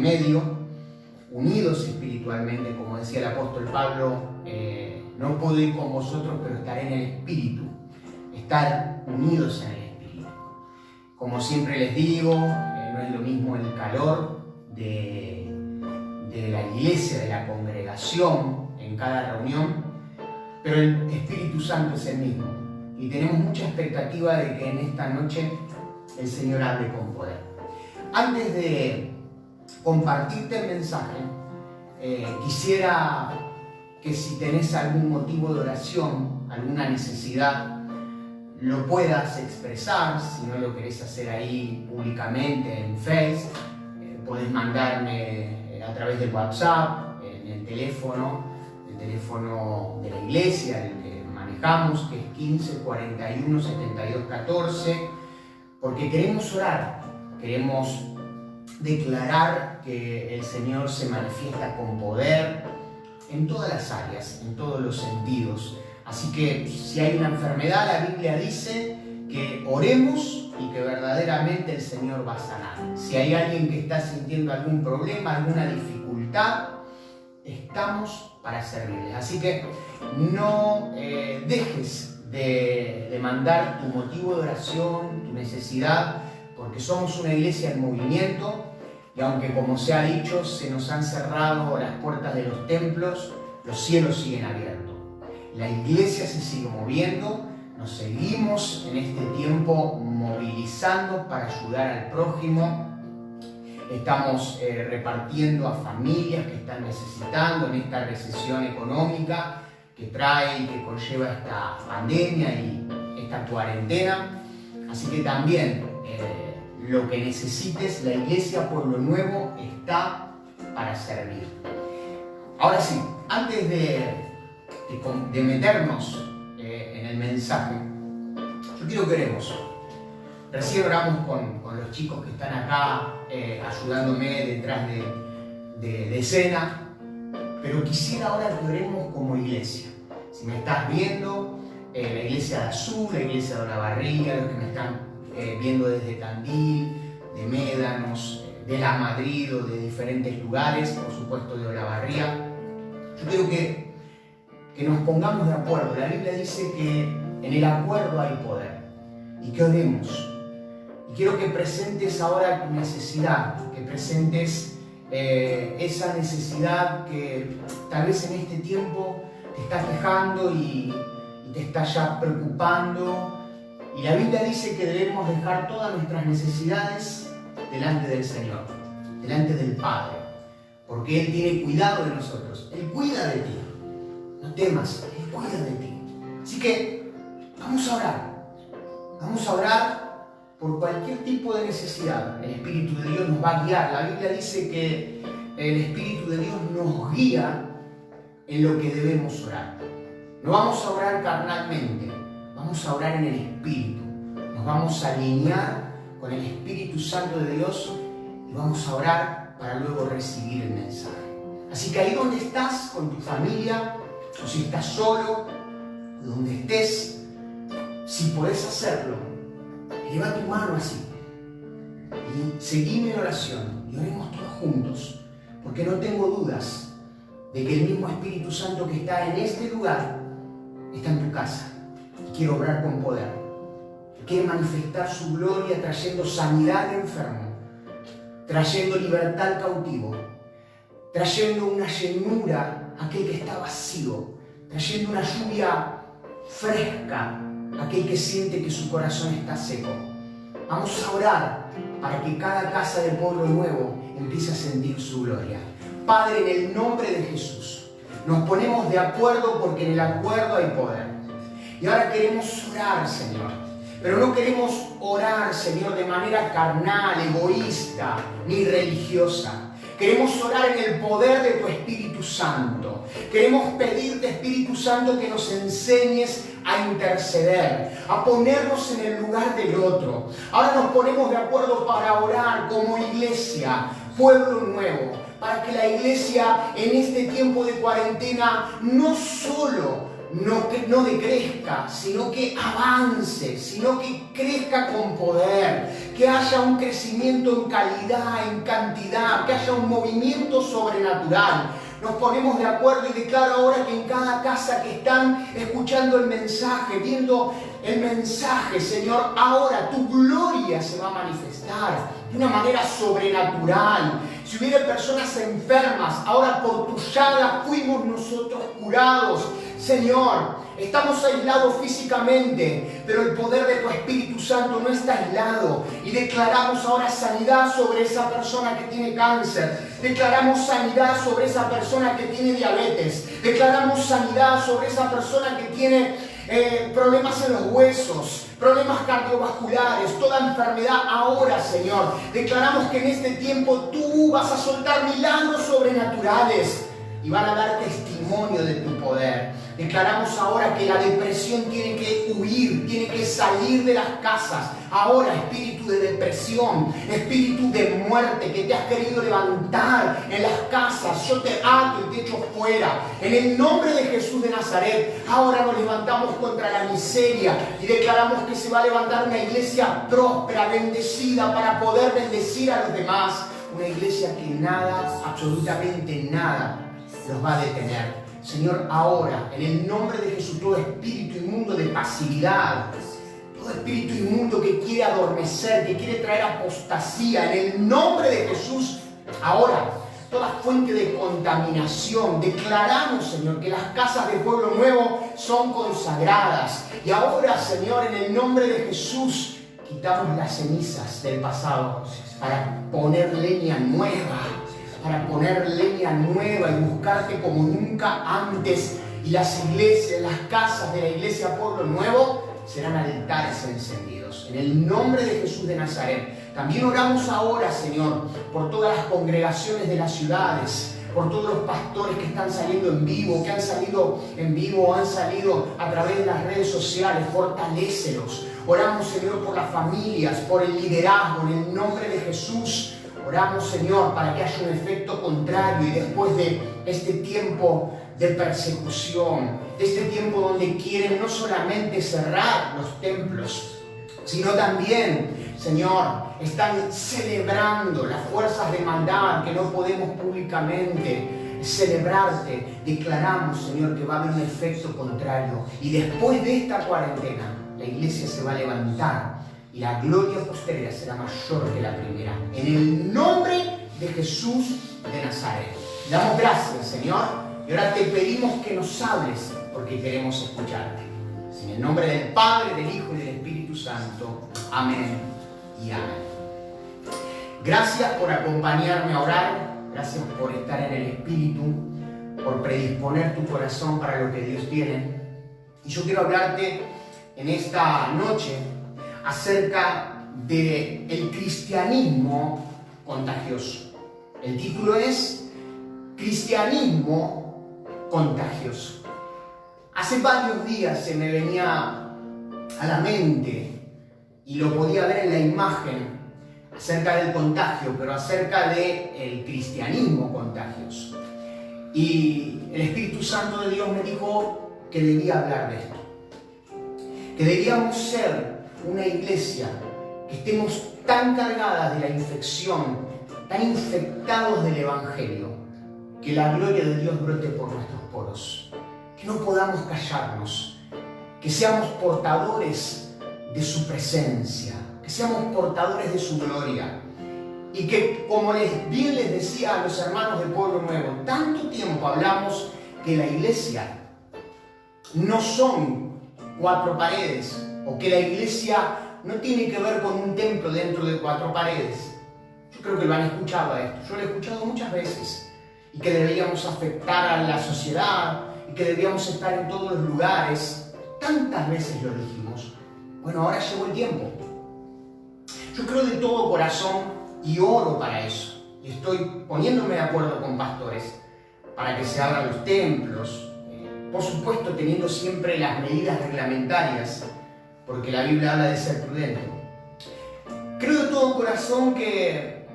medio, unidos espiritualmente, como decía el apóstol Pablo, no puedo ir con vosotros, pero estaré en el Espíritu. Estar unidos en el Espíritu. Como siempre les digo, no es lo mismo el calor de la iglesia, de la congregación en cada reunión, pero el Espíritu Santo es el mismo. Y tenemos mucha expectativa de que en esta noche el Señor hable con poder. Antes de compartirte el mensaje, quisiera que si tenés algún motivo de oración, alguna necesidad, lo puedas expresar. Si no lo querés hacer ahí públicamente en Facebook, podés mandarme a través del WhatsApp, en el teléfono de la iglesia, el que manejamos, que es 15 41 72 14, porque queremos orar, queremos declarar que el Señor se manifiesta con poder en todas las áreas, en todos los sentidos. Así que si hay una enfermedad, la Biblia dice que oremos y que verdaderamente el Señor va a sanar. Si hay alguien que está sintiendo algún problema, alguna dificultad, estamos para servirles. Así que no dejes de mandar tu motivo de oración, tu necesidad, porque somos una iglesia en movimiento. Y aunque, como se ha dicho, se nos han cerrado las puertas de los templos, los cielos siguen abiertos. La iglesia se sigue moviendo, nos seguimos en este tiempo movilizando para ayudar al prójimo. Estamos repartiendo a familias que están necesitando en esta recesión económica que trae y que conlleva esta pandemia y esta cuarentena. Así que también lo que necesites, la Iglesia Pueblo Nuevo está para servir. Ahora sí, antes de meternos en el mensaje, yo quiero que oremos. Recién oramos con los chicos que están acá ayudándome detrás de escena, pero quisiera ahora que oremos como iglesia. Si me estás viendo, la iglesia de Azul, la iglesia de Olavarría, los que me están viendo desde Tandil, de Médanos, de La Madrid o de diferentes lugares, por supuesto de Olavarría, yo quiero que nos pongamos de acuerdo. La Biblia dice que en el acuerdo hay poder, y que oremos. Y quiero que presentes ahora tu necesidad, que presentes esa necesidad que tal vez en este tiempo te está quejando y te está ya preocupando. Y la Biblia dice que debemos dejar todas nuestras necesidades delante del Señor, delante del Padre, porque Él tiene cuidado de nosotros. Él cuida de ti. No temas, Él cuida de ti. Así que vamos a orar. Vamos a orar por cualquier tipo de necesidad. El Espíritu de Dios nos va a guiar. La Biblia dice que el Espíritu de Dios nos guía en lo que debemos orar. No vamos a orar carnalmente, vamos a orar en el Espíritu. Nos vamos a alinear con el Espíritu Santo de Dios y vamos a orar para luego recibir el mensaje. Así que ahí donde estás, con tu familia, o si estás solo, donde estés, si podés hacerlo, eleva tu mano así y seguime en oración y oremos todos juntos, porque no tengo dudas de que el mismo Espíritu Santo que está en este lugar está en tu casa y quiere obrar con poder. Quiere manifestar su gloria trayendo sanidad al enfermo, trayendo libertad al cautivo, trayendo una llenura a aquel que está vacío, trayendo una lluvia fresca a aquel que siente que su corazón está seco. Vamos a orar para que cada casa del pueblo nuevo empiece a sentir su gloria. Padre, en el nombre de Jesús, nos ponemos de acuerdo porque en el acuerdo hay poder. Y ahora queremos orar, Señor. Pero no queremos orar, Señor, de manera carnal, egoísta, ni religiosa. Queremos orar en el poder de tu Espíritu Santo. Queremos pedirte, Espíritu Santo, que nos enseñes a interceder, a ponernos en el lugar del otro. Ahora nos ponemos de acuerdo para orar como iglesia, pueblo nuevo, para que la iglesia en este tiempo de cuarentena no solo no decrezca, sino que avance, sino que crezca con poder, que haya un crecimiento en calidad, en cantidad, que haya un movimiento sobrenatural. Nos ponemos de acuerdo y declaro ahora que en cada casa que están escuchando el mensaje, viendo el mensaje, Señor, ahora tu gloria se va a manifestar de una manera sobrenatural. Si hubiera personas enfermas, ahora por tu llaga fuimos nosotros curados. Señor, estamos aislados físicamente, pero el poder de tu Espíritu Santo no está aislado. Y declaramos ahora sanidad sobre esa persona que tiene cáncer. Declaramos sanidad sobre esa persona que tiene diabetes. Declaramos sanidad sobre esa persona que tiene problemas en los huesos, problemas cardiovasculares, toda enfermedad ahora, Señor. Declaramos que en este tiempo tú vas a soltar milagros sobrenaturales y van a dar testimonio de tu poder. Declaramos ahora que la depresión tiene que huir, tiene que salir de las casas. Ahora, espíritu de depresión, espíritu de muerte que te has querido levantar en las casas, yo te ato y te echo fuera. En el nombre de Jesús de Nazaret, ahora nos levantamos contra la miseria y declaramos que se va a levantar una iglesia próspera, bendecida, para poder bendecir a los demás. Una iglesia que nada, absolutamente nada, los va a detener. Señor, ahora, en el nombre de Jesús, todo espíritu inmundo de pasividad, todo espíritu inmundo que quiere adormecer, que quiere traer apostasía, en el nombre de Jesús, ahora, toda fuente de contaminación, declaramos, Señor, que las casas de Pueblo Nuevo son consagradas. Y ahora, Señor, en el nombre de Jesús, quitamos las cenizas del pasado para poner leña nueva. Para poner leña nueva y buscarte como nunca antes. Y las iglesias, las casas de la iglesia Pueblo Nuevo serán altares encendidos. En el nombre de Jesús de Nazaret. También oramos ahora, Señor, por todas las congregaciones de las ciudades, por todos los pastores que están saliendo en vivo, que han salido en vivo, han salido a través de las redes sociales. Fortalécelos. Oramos, Señor, por las familias, por el liderazgo, en el nombre de Jesús. Oramos, Señor, para que haya un efecto contrario y después de este tiempo de persecución, de este tiempo donde quieren no solamente cerrar los templos, sino también, Señor, están celebrando las fuerzas de maldad que no podemos públicamente celebrarte. Declaramos, Señor, que va a haber un efecto contrario y después de esta cuarentena la iglesia se va a levantar y la gloria posterior será mayor que la primera. En el nombre de Jesús de Nazaret. Damos gracias, Señor, y ahora te pedimos que nos hables porque queremos escucharte. En el nombre del Padre, del Hijo y del Espíritu Santo. Amén y amén. Gracias por acompañarme a orar. Gracias por estar en el Espíritu, por predisponer tu corazón para lo que Dios tiene. Y yo quiero hablarte en esta noche acerca del cristianismo contagioso. El título es Cristianismo contagioso. Hace varios días se me venía a la mente y lo podía ver en la imagen acerca del contagio, pero acerca del cristianismo contagioso. Y el Espíritu Santo de Dios me dijo que debía hablar de esto, que debíamos ser una iglesia que estemos tan cargadas de la infección, tan infectados del Evangelio, que la gloria de Dios brote por nuestros poros, que no podamos callarnos, que seamos portadores de su presencia, que seamos portadores de su gloria, y que, como bien les decía a los hermanos del Pueblo Nuevo, tanto tiempo hablamos que la iglesia no son 4 paredes, o que la iglesia no tiene que ver con un templo dentro de 4 paredes. Yo creo que lo han escuchado a esto, yo lo he escuchado muchas veces, y que deberíamos afectar a la sociedad, y que deberíamos estar en todos los lugares. Tantas veces lo dijimos. Bueno, ahora llegó el tiempo. Yo creo de todo corazón y oro para eso. Y estoy poniéndome de acuerdo con pastores para que se abran los templos, por supuesto teniendo siempre las medidas reglamentarias, porque la Biblia habla de ser prudente. Creo de todo corazón que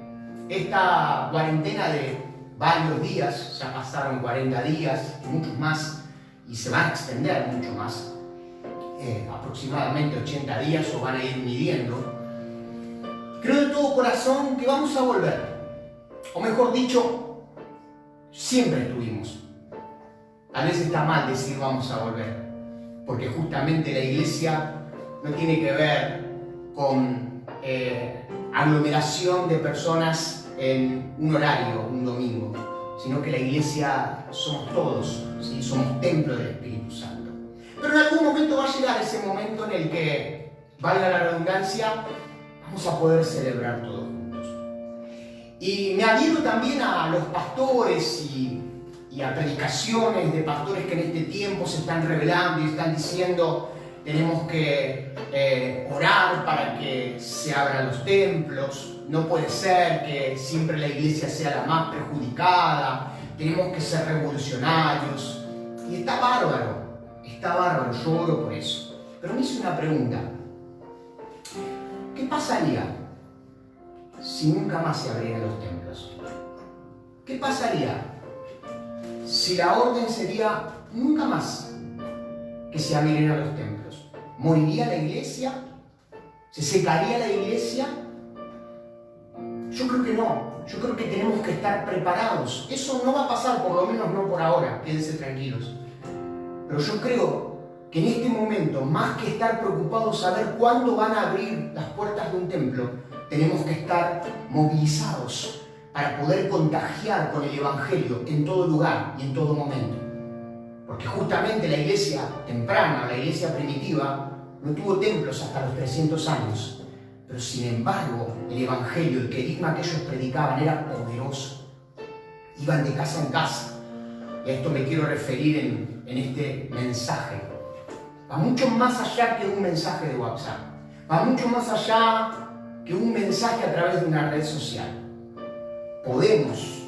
esta cuarentena de varios días, ya pasaron 40 días y muchos más, y se van a extender mucho más, aproximadamente 80 días, o van a ir midiendo. Creo de todo corazón que vamos a volver, o mejor dicho, siempre estuvimos. A veces está mal decir vamos a volver, porque justamente la iglesia no tiene que ver con aglomeración de personas en un horario, un domingo, sino que la iglesia somos todos, ¿sí? Somos templo del Espíritu Santo. Pero en algún momento va a llegar ese momento en el que, valga la redundancia, vamos a poder celebrar todos juntos. Y me adhiero también a los pastores y a predicaciones de pastores que en este tiempo se están revelando y están diciendo: tenemos que orar para que se abran los templos, no puede ser que siempre la iglesia sea la más perjudicada, tenemos que ser revolucionarios. Y está bárbaro, yo oro por eso. Pero me hice una pregunta: ¿qué pasaría si nunca más se abrieran los templos? ¿Qué pasaría si la orden sería nunca más que se abrieran los templos? ¿Moriría la iglesia? ¿Se secaría la iglesia? Yo creo que no. Yo creo que tenemos que estar preparados. Eso no va a pasar, por lo menos no por ahora, quédense tranquilos. Pero yo creo que en este momento, más que estar preocupados a ver cuándo van a abrir las puertas de un templo, tenemos que estar movilizados para poder contagiar con el Evangelio en todo lugar y en todo momento. Porque justamente la iglesia temprana, la iglesia primitiva, no tuvo templos hasta los 300 años. Pero sin embargo, el Evangelio, el querigma que ellos predicaban era poderoso. Iban de casa en casa. Y a esto me quiero referir en este mensaje. Va mucho más allá que un mensaje de WhatsApp. Va mucho más allá que un mensaje a través de una red social. Podemos,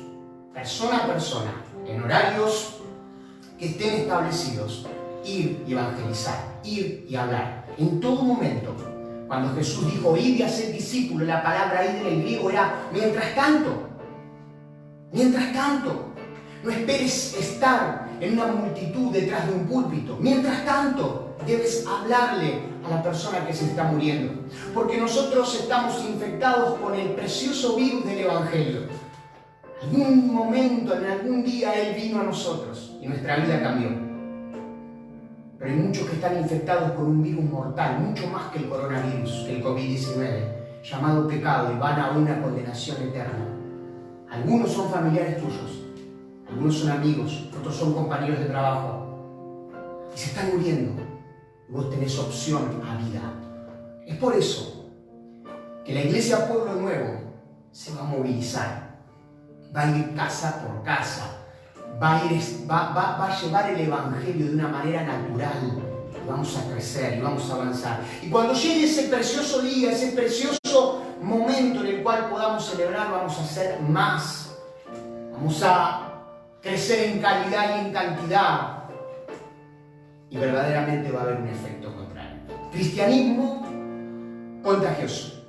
persona a persona, en horarios que estén establecidos, ir y evangelizar, ir y hablar. En todo momento, cuando Jesús dijo id y hacer discípulos, la palabra id en el griego era mientras tanto. Mientras tanto. No esperes estar en una multitud detrás de un púlpito. Mientras tanto, debes hablarle a la persona que se está muriendo. Porque nosotros estamos infectados con el precioso virus del Evangelio. En algún momento, en algún día, Él vino a nosotros y nuestra vida cambió. Pero hay muchos que están infectados por un virus mortal, mucho más que el coronavirus, que el COVID-19, llamado pecado, y van a una condenación eterna. Algunos son familiares tuyos. Algunos son amigos, otros son compañeros de trabajo. Y se están muriendo. Y vos tenés opción a vida. Es por eso que la Iglesia Pueblo Nuevo se va a movilizar. Va a ir casa por casa. Va a llevar el Evangelio de una manera natural. Y vamos a crecer y vamos a avanzar. Y cuando llegue ese precioso día, ese precioso momento en el cual podamos celebrar, vamos a hacer más. Vamos a crecer en calidad y en cantidad, y verdaderamente va a haber un efecto contrario. Cristianismo contagioso.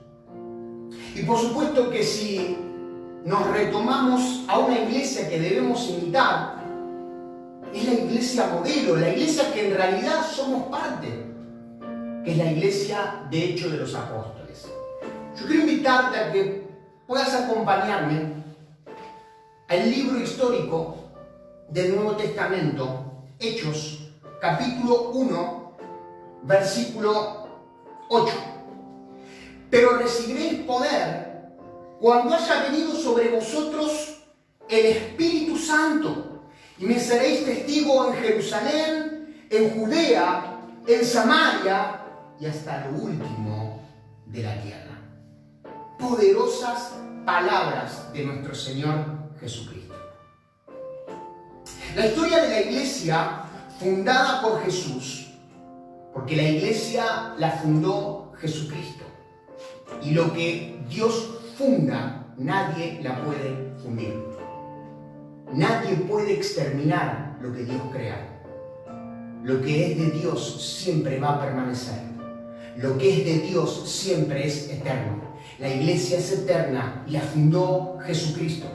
Y por supuesto que si nos retomamos a una iglesia que debemos imitar, es la iglesia modelo, la iglesia que en realidad somos parte, que es la iglesia de Hechos de los Apóstoles. Yo quiero invitarte a que puedas acompañarme al libro histórico del Nuevo Testamento, Hechos, capítulo 1, versículo 8. Pero recibiréis poder cuando haya venido sobre vosotros el Espíritu Santo, y me seréis testigo en Jerusalén, en Judea, en Samaria y hasta lo último de la tierra. Poderosas palabras de nuestro Señor Jesucristo. La historia de la iglesia fundada por Jesús, porque la iglesia la fundó Jesucristo, y lo que Dios funda, nadie la puede fundir. Nadie puede exterminar lo que Dios crea. Lo que es de Dios siempre va a permanecer. Lo que es de Dios siempre es eterno. La iglesia es eterna y la fundó Jesucristo.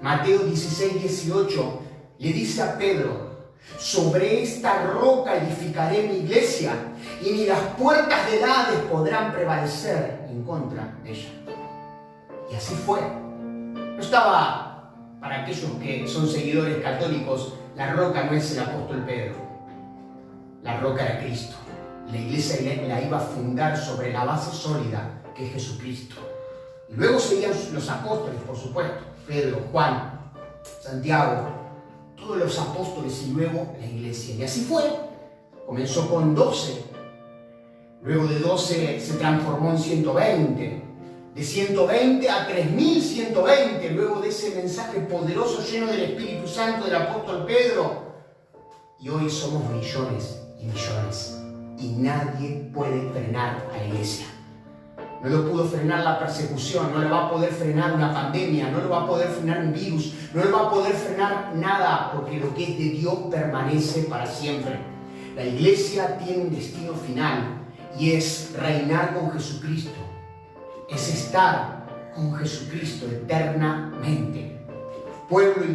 Mateo 16, 18 le dice a Pedro: Sobre esta roca edificaré mi iglesia, y ni las puertas del Hades podrán prevalecer en contra de ella. Y así fue. No estaba, para aquellos que son seguidores católicos, la roca no es el apóstol Pedro. La roca era Cristo. La iglesia la iba a fundar sobre la base sólida que es Jesucristo. Y luego seguían los apóstoles, por supuesto. Pedro, Juan, Santiago, todos los apóstoles y luego la iglesia. Y así fue. Comenzó con 12. Luego de 12 se transformó en 120. De 120 a 3120. Luego de ese mensaje poderoso lleno del Espíritu Santo del apóstol Pedro. Y hoy somos millones y millones. Y nadie puede frenar a la iglesia. No lo pudo frenar la persecución, no lo va a poder frenar una pandemia, no lo va a poder frenar un virus, no lo va a poder frenar nada, porque lo que es de Dios permanece para siempre. La iglesia tiene un destino final y es reinar con Jesucristo, es estar con Jesucristo eternamente. Todo pueblo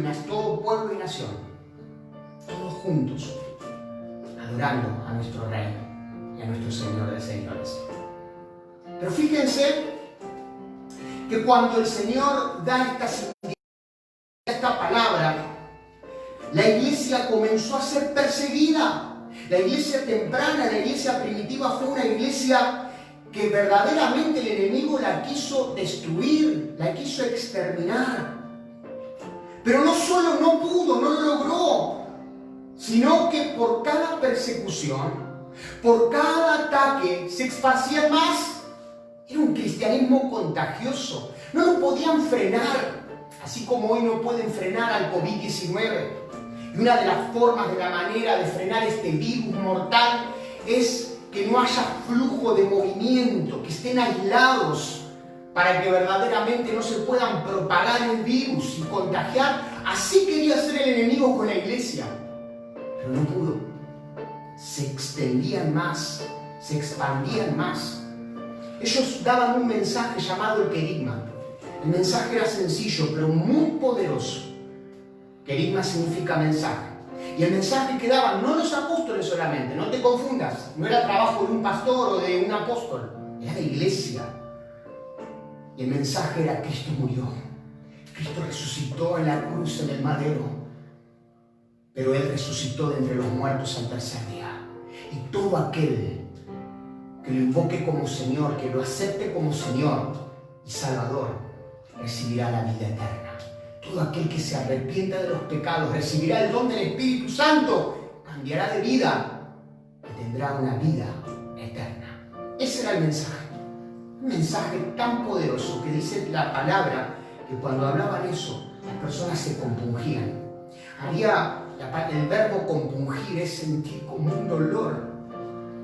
y nación, todos juntos, adorando a nuestro Rey y a nuestro Señor de señores. Pero fíjense que cuando el Señor da esta palabra, la iglesia comenzó a ser perseguida. La iglesia temprana, la iglesia primitiva fue una iglesia que verdaderamente el enemigo la quiso destruir, la quiso exterminar. Pero no solo no pudo, no lo logró, sino que por cada persecución, por cada ataque, se esparcían más. Era un cristianismo contagioso. No lo podían frenar, así como hoy no pueden frenar al COVID-19. Y una de las formas, de la manera de frenar este virus mortal es que no haya flujo de movimiento, que estén aislados para que verdaderamente no se puedan propagar el virus y contagiar. Así quería hacer el enemigo con la iglesia. Pero no pudo. Se extendían más, se expandían más. Ellos daban un mensaje llamado el querigma. El mensaje era sencillo, pero muy poderoso. Querigma significa mensaje. Y el mensaje que daban, no los apóstoles solamente, no te confundas. No era trabajo de un pastor o de un apóstol, era de iglesia. Y el mensaje era: Cristo murió. Cristo resucitó en la cruz, en el madero. Pero Él resucitó de entre los muertos al tercer día. Y todo aquel que lo invoque como Señor, que lo acepte como Señor y Salvador, recibirá la vida eterna. Todo aquel que se arrepienta de los pecados recibirá el don del Espíritu Santo, cambiará de vida y tendrá una vida eterna. Ese era el mensaje. Un mensaje tan poderoso que dice la palabra que cuando hablaban eso, las personas se compungían. El verbo compungir es sentir como un dolor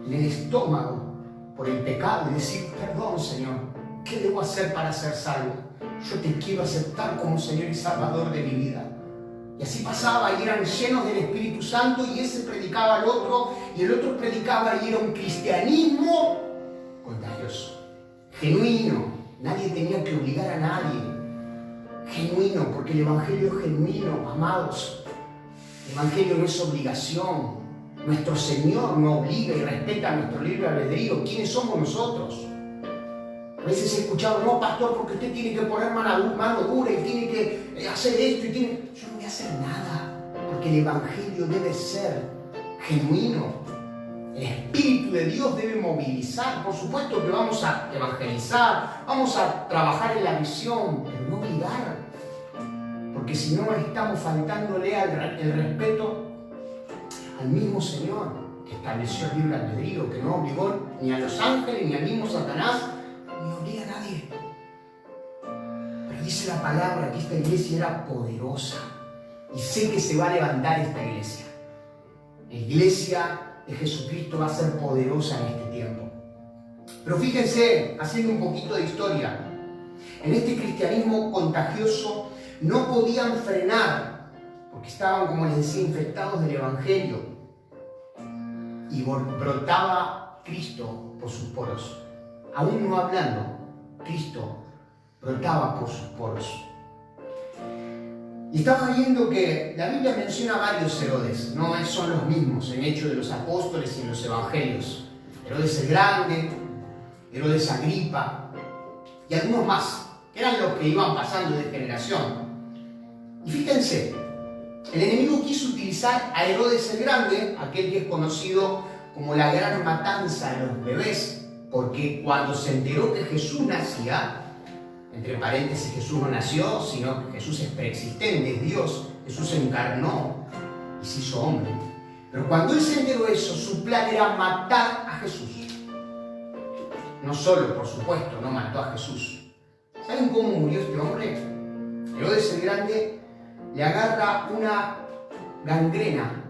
en el estómago por el pecado y decir: perdón, Señor, ¿qué debo hacer para ser salvo? Yo te quiero aceptar como Señor y Salvador de mi vida. Y así pasaba, y eran llenos del Espíritu Santo, y ese predicaba al otro, y el otro predicaba, y era un cristianismo contagioso, genuino. Nadie tenía que obligar a nadie. Genuino, porque el Evangelio es genuino, amados. El Evangelio no es obligación. Nuestro Señor no obliga y respeta nuestro libre albedrío. ¿Quiénes somos nosotros? A veces he escuchado: no, pastor, porque usted tiene que poner mano dura y tiene que hacer esto y tiene... Yo no voy a hacer nada, porque el Evangelio debe ser genuino. El Espíritu de Dios debe movilizar. Por supuesto que vamos a evangelizar, vamos a trabajar en la visión, pero no obligar. Porque si no, estamos faltándole el respeto al mismo Señor que estableció el libre albedrío, que no obligó ni a los ángeles ni al mismo Satanás, ni obliga a nadie. Pero dice la palabra que esta iglesia era poderosa, y sé que se va a levantar esta iglesia. La iglesia de Jesucristo va a ser poderosa en este tiempo. Pero fíjense, haciendo un poquito de historia, en este cristianismo contagioso no podían frenar, porque estaban, como les decía, infectados del Evangelio, y brotaba Cristo por sus poros. Aún no hablando, Cristo brotaba por sus poros. Y estaba viendo que la Biblia menciona varios Herodes, no son los mismos en Hechos de los Apóstoles y en los Evangelios. Herodes el Grande, Herodes Agripa y algunos más, que eran los que iban pasando de generación. Y fíjense, el enemigo quiso utilizar a Herodes el Grande, aquel que es conocido como la gran matanza de los bebés, porque cuando se enteró que Jesús nacía, entre paréntesis, Jesús no nació, sino que Jesús es preexistente, es Dios, Jesús se encarnó y se hizo hombre. Pero cuando él se enteró de eso, su plan era matar a Jesús. No solo, por supuesto, no mató a Jesús. ¿Saben cómo murió este hombre? Herodes el Grande le agarra una gangrena.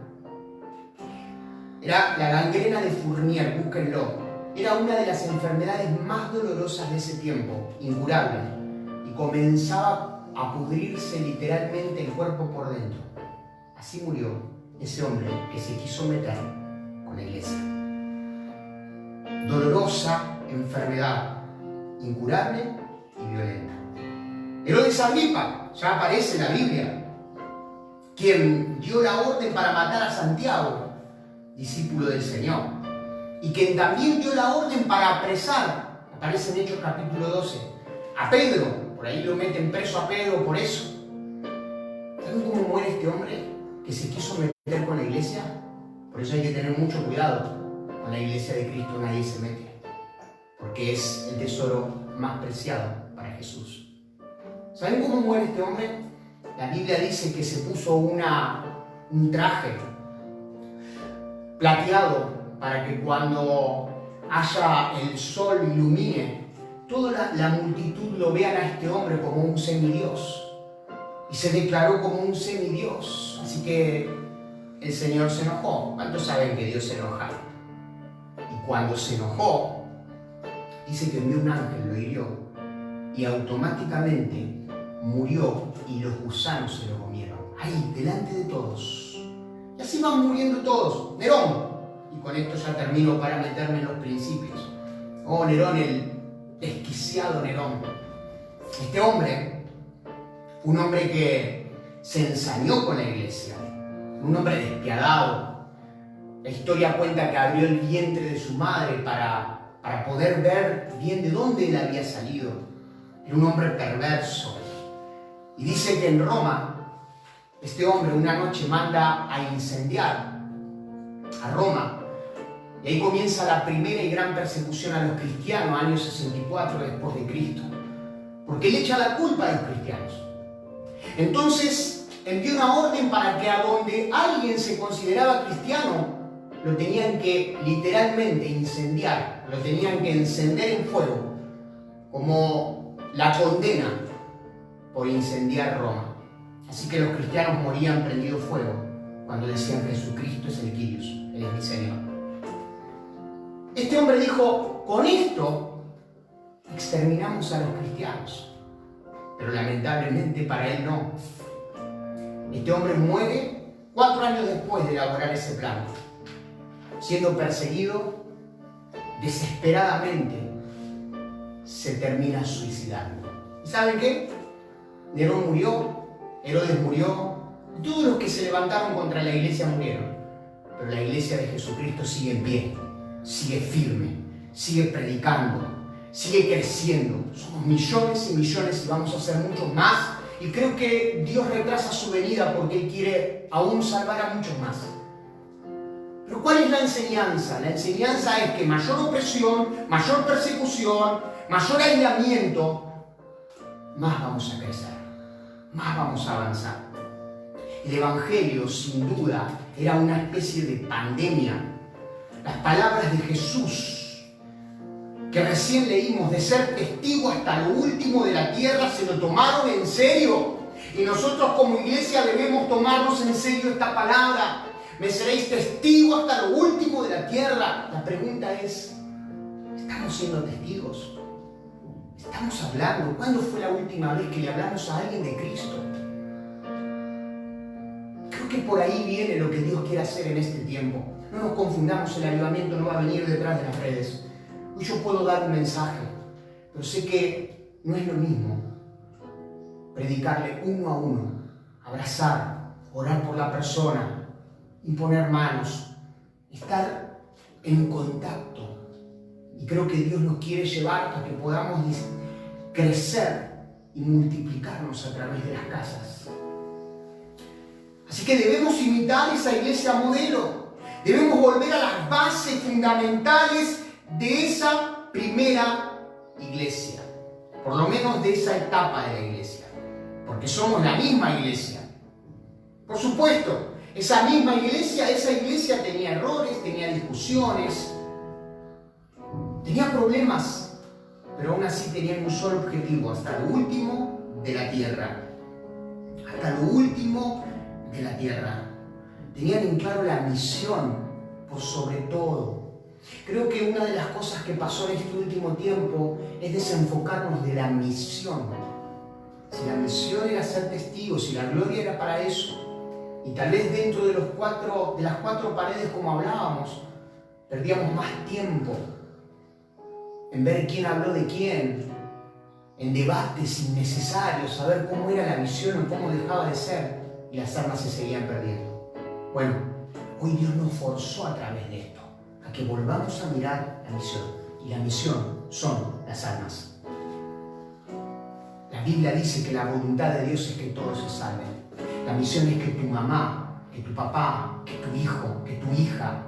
Era la gangrena de Fournier, búsquenlo. Era una de las enfermedades más dolorosas de ese tiempo, incurable, y comenzaba a pudrirse literalmente el cuerpo por dentro. Así murió ese hombre que se quiso meter con la iglesia. Dolorosa enfermedad, incurable y violenta. Herodes Agripa, ya aparece en la Biblia, quien dio la orden para matar a Santiago, discípulo del Señor, y quien también dio la orden para apresar, aparece en Hechos capítulo 12, a Pedro. Por ahí lo meten preso a Pedro por eso. ¿Saben cómo muere este hombre que se quiso meter con la iglesia? Por eso hay que tener mucho cuidado con la iglesia de Cristo, nadie se mete, porque es el tesoro más preciado para Jesús. ¿Saben cómo muere este hombre? La Biblia dice que se puso un traje plateado para que cuando haya el sol ilumine, toda la multitud lo vean a este hombre como un semidios. Y se declaró como un semidios. Así que el Señor se enojó. ¿Cuántos saben que Dios se enoja? Y cuando se enojó, dice que envió un ángel, lo hirió, y automáticamente murió y los gusanos se lo comieron. Ahí, delante de todos. Y así van muriendo todos. Nerón. Y con esto ya termino para meterme en los principios. Oh, Nerón, el desquiciado Nerón. Este hombre, un hombre que se ensañó con la iglesia, un hombre despiadado. La historia cuenta que abrió el vientre de su madre para poder ver bien de dónde él había salido. Era un hombre perverso. Y dice que en Roma, este hombre una noche manda a incendiar a Roma. Y ahí comienza la primera y gran persecución a los cristianos, año 64 después de Cristo. Porque él echa la culpa a los cristianos. Entonces envió una orden para que a donde alguien se consideraba cristiano, lo tenían que literalmente incendiar, lo tenían que encender en fuego, como la condena por incendiar Roma. Así que los cristianos morían prendido fuego cuando decían que Jesucristo es el Kyrios, Él es mi Señor. Este hombre dijo, con esto exterminamos a los cristianos. Pero lamentablemente para él no. Este hombre muere 4 años después de elaborar ese plan, siendo perseguido desesperadamente, se termina suicidando. ¿Y saben qué? Nerón murió, Herodes murió, y todos los que se levantaron contra la iglesia murieron. Pero la iglesia de Jesucristo sigue en pie, sigue firme, sigue predicando, sigue creciendo. Somos millones y millones y vamos a ser muchos más. Y creo que Dios retrasa su venida porque Él quiere aún salvar a muchos más. Pero ¿cuál es la enseñanza? La enseñanza es que mayor opresión, mayor persecución, mayor aislamiento, más vamos a crecer, más vamos a avanzar. El Evangelio, sin duda, era una especie de pandemia. Las palabras de Jesús, que recién leímos, de ser testigo hasta lo último de la tierra, se lo tomaron en serio. Y nosotros como iglesia debemos tomarnos en serio esta palabra. Me seréis testigo hasta lo último de la tierra. La pregunta es, ¿estamos siendo testigos? ¿Estamos hablando? ¿Cuándo fue la última vez que le hablamos a alguien de Cristo? Creo que por ahí viene lo que Dios quiere hacer en este tiempo. No nos confundamos, el avivamiento no va a venir detrás de las redes. Hoy yo puedo dar un mensaje, pero sé que no es lo mismo predicarle uno a uno abrazar, orar por la persona, imponer manos, estar en contacto. Y creo que Dios nos quiere llevar a que podamos crecer y multiplicarnos a través de las casas. Así que debemos imitar esa iglesia modelo. Debemos volver a las bases fundamentales de esa primera iglesia. Por lo menos de esa etapa de la iglesia. Porque somos la misma iglesia. Por supuesto, esa iglesia tenía errores, tenía discusiones, tenía problemas, pero aún así tenían un solo objetivo, hasta lo último de la tierra. Hasta lo último de la tierra. Tenían en claro la misión por sobre todo. Creo que una de las cosas que pasó en este último tiempo es desenfocarnos de la misión. Si la misión era ser testigos, si la gloria era para eso, y tal vez dentro de las cuatro paredes, como hablábamos, perdíamos más tiempo en ver quién habló de quién, en debates innecesarios, saber cómo era la misión o cómo dejaba de ser, y las almas se seguían perdiendo. Bueno, hoy Dios nos forzó a través de esto, a que volvamos a mirar la misión, y la misión son las almas. La Biblia dice que la voluntad de Dios es que todos se salven. La misión es que tu mamá, que tu papá, que tu hijo, que tu hija,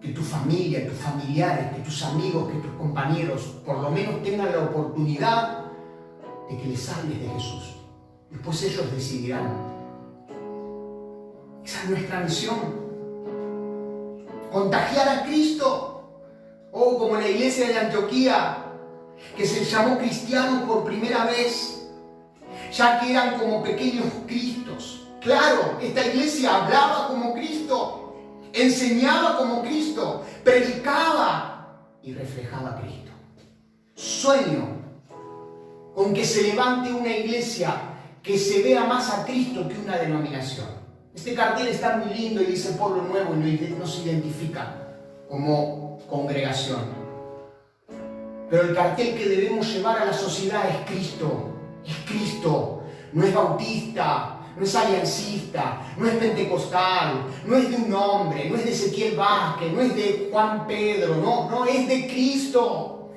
que tu familia, tus familiares, que tus amigos, que tus compañeros, por lo menos tengan la oportunidad de que les hables de Jesús. Después ellos decidirán. Esa es nuestra misión. Contagiar a Cristo. O como la iglesia de Antioquía, que se llamó cristianos por primera vez, ya que eran como pequeños Cristos. Claro, esta iglesia hablaba como Cristo, enseñaba como Cristo, predicaba y reflejaba a Cristo. Sueño con que se levante una iglesia que se vea más a Cristo que una denominación. Este cartel está muy lindo y dice Pueblo Nuevo y no se identifica como congregación. Pero el cartel que debemos llevar a la sociedad es Cristo. Es Cristo. No es bautista, no es aliancista, no es pentecostal, no es de un hombre, no es de Ezequiel Vázquez, no es de Juan Pedro, no, es de Cristo.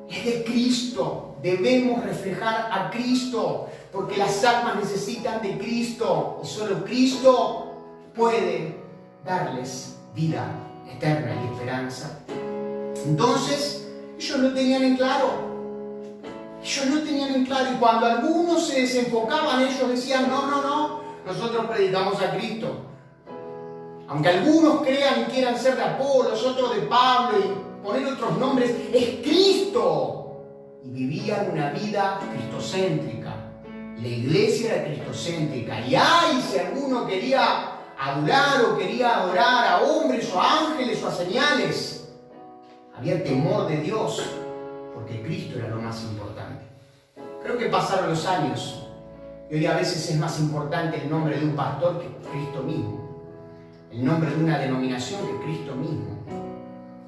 Es de Cristo. Debemos reflejar a Cristo, porque las almas necesitan de Cristo y solo Cristo puede darles vida eterna y esperanza. Entonces, ellos lo tenían en claro. Ellos lo tenían en claro, y cuando algunos se desenfocaban, ellos decían, no, nosotros predicamos a Cristo. Aunque algunos crean y quieran ser de Apolos, otros de Pablo y poner otros nombres, es Cristo. Y vivían una vida cristocéntrica. La iglesia era cristocéntrica. Y ay, si alguno quería adorar o quería adorar a hombres o a ángeles o a señales, había temor de Dios, porque Cristo era lo más importante. Creo que pasaron los años y hoy a veces es más importante el nombre de un pastor que Cristo mismo, el nombre de una denominación que Cristo mismo.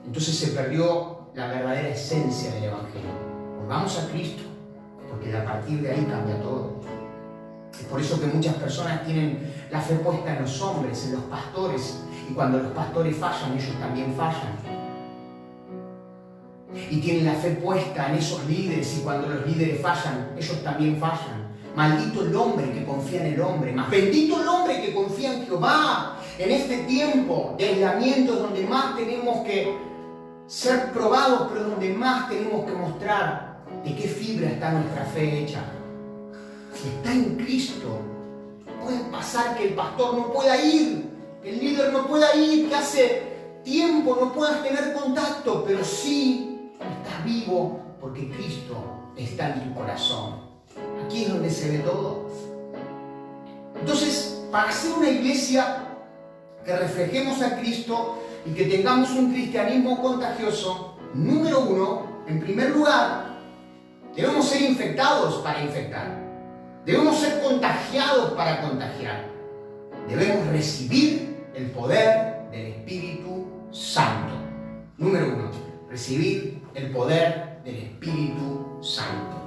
Entonces se perdió la verdadera esencia del Evangelio. Volvamos a Cristo, porque a partir de ahí cambia todo. Es por eso que muchas personas tienen la fe puesta en los hombres, en los pastores, y cuando los pastores fallan, ellos también fallan. Y tienen la fe puesta en esos líderes, y cuando los líderes fallan, ellos también fallan. Maldito el hombre que confía en el hombre, más bendito el hombre que confía en Jehová. En este tiempo de aislamiento, donde más tenemos que ser probados, pero donde más tenemos que mostrar de qué fibra está nuestra fe hecha. Si está en Cristo, puede pasar que el pastor no pueda ir, que el líder no pueda ir, que hace tiempo no puedas tener contacto, pero sí estás vivo porque Cristo está en tu corazón. Aquí es donde se ve todo. Entonces, para ser una iglesia que reflejemos a Cristo y que tengamos un cristianismo contagioso, número uno, en primer lugar, debemos ser infectados para infectar. Debemos ser contagiados para contagiar. Debemos recibir el poder del Espíritu Santo. Número uno, recibir el poder del Espíritu Santo.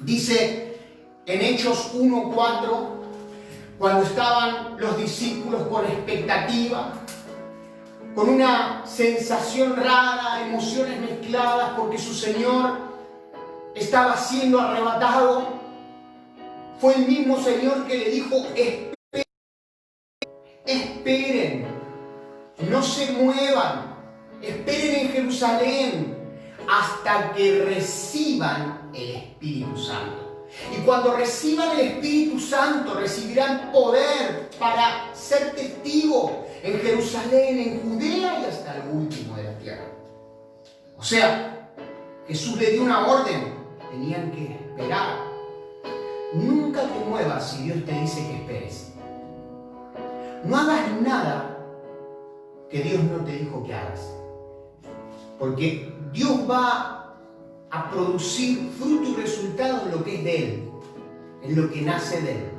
Dice en Hechos 1:4, cuando estaban los discípulos con expectativa, con una sensación rara, emociones mezcladas, porque su Señor estaba siendo arrebatado. Fue el mismo Señor que le dijo: esperen, no se muevan, esperen en Jerusalén hasta que reciban el Espíritu Santo. Y cuando reciban el Espíritu Santo, recibirán poder para ser testigos en Jerusalén, en Judea y hasta lo último de la tierra. O sea, Jesús le dio una orden: tenían que esperar. Nunca te muevas si Dios te dice que esperes. No hagas nada que Dios no te dijo que hagas, porque Dios va a producir fruto y resultado en lo que es de Él, en lo que nace de Él.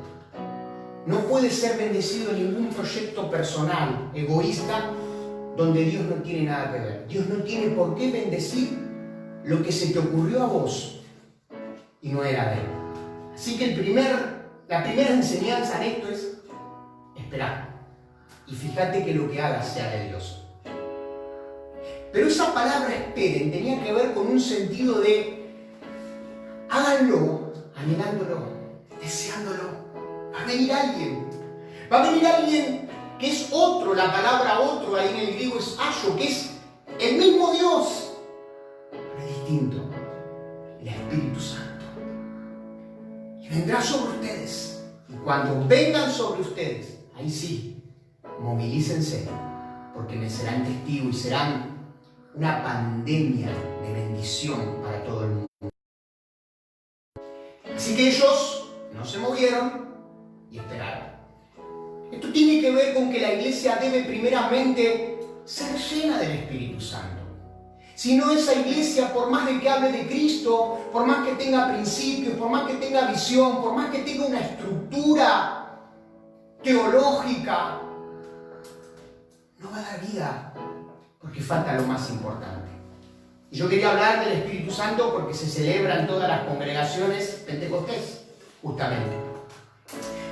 No puede ser bendecido en ningún proyecto personal, egoísta, donde Dios no tiene nada que ver. Dios no tiene por qué bendecir lo que se te ocurrió a vos y no era de Él. Así que la primera enseñanza en esto es esperar. Y fíjate que lo que hagas sea de Dios. Pero esa palabra esperen tenía que ver con un sentido de háganlo, anhelándolo, deseándolo. Va a venir alguien. Va a venir alguien que es otro, la palabra otro ahí en el griego es ayo, que es el mismo Dios, pero es distinto, el Espíritu Santo. Y vendrá sobre ustedes. Y cuando vengan sobre ustedes, ahí sí, movilícense, porque me serán testigos y serán una pandemia de bendición para todo el mundo. Así que ellos no se movieron y esperaron. Esto tiene que ver con que la iglesia debe primeramente ser llena del Espíritu Santo. Si no, esa iglesia, por más de que hable de Cristo, por más que tenga principios, por más que tenga visión, por más que tenga una estructura teológica, no va a dar vida, porque falta lo más importante. Y yo quería hablar del Espíritu Santo porque se celebra en todas las congregaciones Pentecostés, justamente.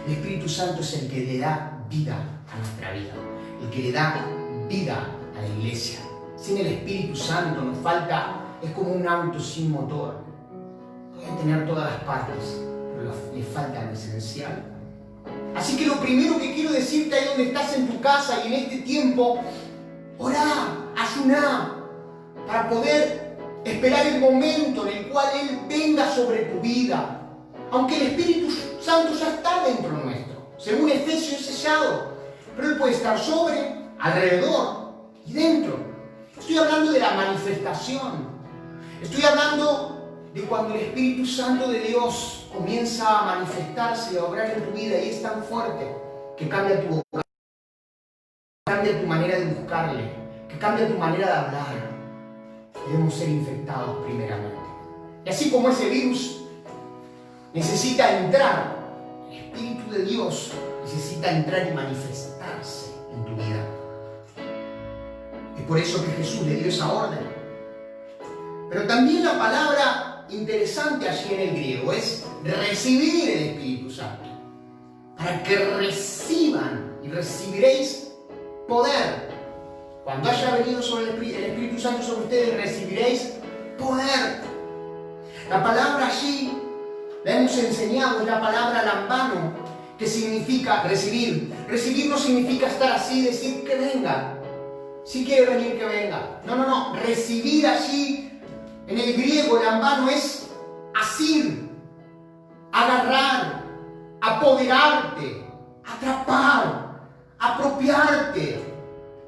El Espíritu Santo es el que le da vida a nuestra vida, el que le da vida a la iglesia. Sin el Espíritu Santo nos falta, es como un auto sin motor. Puede tener todas las partes, pero le falta lo esencial. Así que lo primero que quiero decirte ahí donde estás en tu casa y en este tiempo, orá, ayuná, para poder esperar el momento en el cual Él venga sobre tu vida. Aunque el Espíritu Santo ya está dentro nuestro, según Efesios es sellado, pero Él puede estar sobre, alrededor y dentro. Estoy hablando de la manifestación. Estoy hablando de cuando el Espíritu Santo de Dios comienza a manifestarse y a obrar en tu vida y es tan fuerte que cambia tu boca, cambia tu manera de buscarle, que cambia tu manera de hablar. Debemos ser infectados primeramente. Y así como ese virus necesita entrar, el Espíritu de Dios necesita entrar y manifestarse en tu vida. Es por eso que Jesús le dio esa orden. Pero también la palabra interesante allí en el griego es recibir el Espíritu Santo. Para que reciban y recibiréis poder. Cuando haya venido sobre el Espíritu Santo sobre ustedes, recibiréis poder. La palabra allí, la hemos enseñado, es la palabra lambano, que significa recibir. Recibir no significa estar así y decir que venga. Si quiere venir, que venga. No. Recibir allí, en el griego, lambano, es asir, agarrar, apoderarte, atrapar, apropiarte,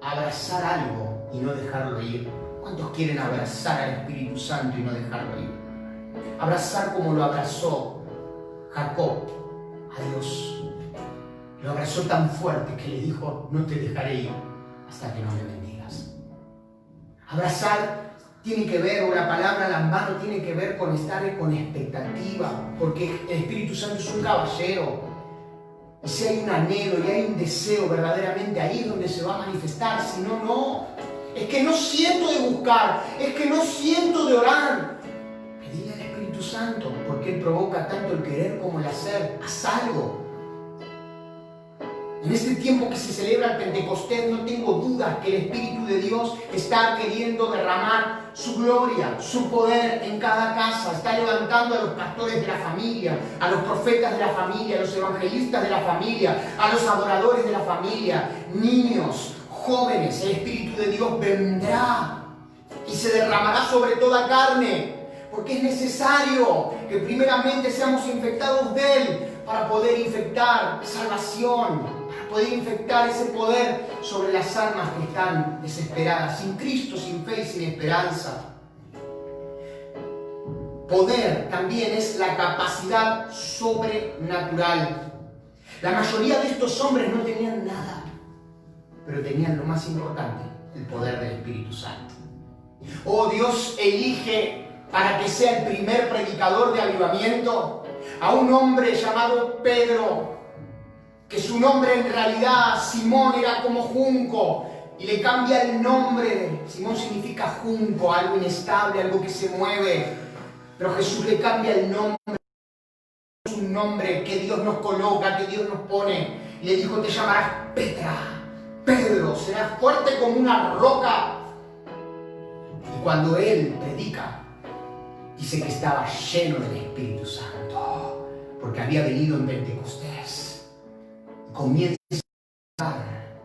abrazar algo y no dejarlo ir. ¿Cuántos quieren abrazar al Espíritu Santo y no dejarlo ir? Abrazar como lo abrazó Jacob a Dios. Lo abrazó tan fuerte que le dijo: no te dejaré ir hasta que no me bendigas. Abrazar tiene que ver, o la palabra lambano tiene que ver con estar con expectativa, porque el Espíritu Santo es un caballero. Y si hay un anhelo y hay un deseo verdaderamente, ahí es donde se va a manifestar. Si no, no. Es que no siento de buscar, es que no siento de orar. Pedile al Espíritu Santo, porque porque Él provoca tanto el querer como el hacer. Haz algo. En este tiempo que se celebra el Pentecostés, no tengo dudas que el Espíritu de Dios está queriendo derramar su gloria, su poder en cada casa. Está levantando a los pastores de la familia, a los profetas de la familia, a los evangelistas de la familia, a los adoradores de la familia, niños, jóvenes. El Espíritu de Dios vendrá y se derramará sobre toda carne, porque es necesario que primeramente seamos infectados de Él para poder infectar salvación, para poder infectar ese poder sobre las almas que están desesperadas, sin Cristo, sin fe y sin esperanza. Poder también es la capacidad sobrenatural. La mayoría de estos hombres no tenían nada, pero tenían lo más importante, el poder del Espíritu Santo. Oh, Dios elige para que sea el primer predicador de avivamiento a un hombre llamado Pedro, que su nombre en realidad, Simón, era como junco, y le cambia el nombre. Simón significa junco, algo inestable, algo que se mueve, pero Jesús le cambia el nombre. Es un nombre que Dios nos coloca, que Dios nos pone, y le dijo: te llamarás Petra, Pedro, serás fuerte como una roca. Y cuando él predica, dice que estaba lleno del Espíritu Santo, porque había venido en Pentecostés. Comienza a hablar.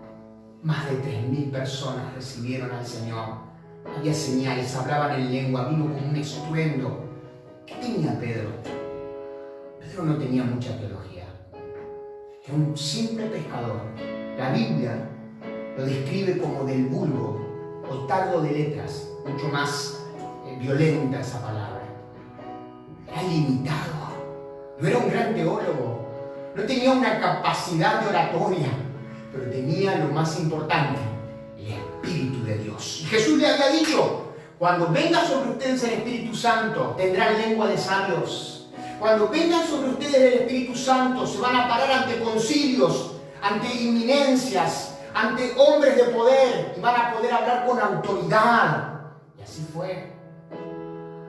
Más de 3.000 personas recibieron al Señor. Había señales, hablaban en lengua, vino con un estruendo. ¿Qué tenía Pedro? Pedro no tenía mucha teología. Era un simple pescador. La Biblia lo describe como del vulgo o tardo de letras, mucho más violenta esa palabra. Era limitado, no era un gran teólogo, no tenía una capacidad de oratoria, pero tenía lo más importante, el Espíritu de Dios. Y Jesús le había dicho: cuando venga sobre ustedes el Espíritu Santo, tendrán lengua de sabios. Cuando vengan sobre ustedes el Espíritu Santo, se van a parar ante concilios, ante inminencias, ante hombres de poder, y van a poder hablar con autoridad. Y así fue.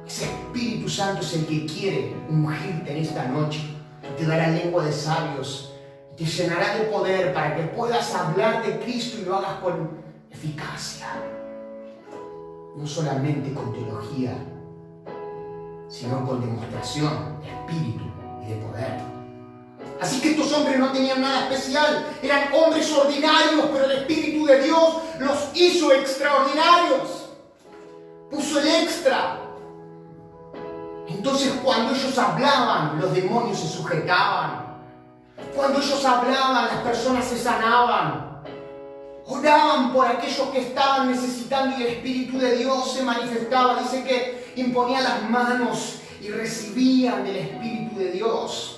Ese Espíritu Santo es el que quiere ungirte en esta noche. Te dará lengua de sabios, te llenará de poder para que puedas hablar de Cristo y lo hagas con eficacia. No solamente con teología, sino con demostración de espíritu y de poder. Así que estos hombres no tenían nada especial, eran hombres ordinarios, pero el Espíritu de Dios los hizo extraordinarios. Puso el extra. Entonces, cuando ellos hablaban, los demonios se sujetaban. Cuando ellos hablaban, las personas se sanaban. Oraban por aquellos que estaban necesitando y el Espíritu de Dios se manifestaba. Dice que imponían las manos y recibían del Espíritu de Dios.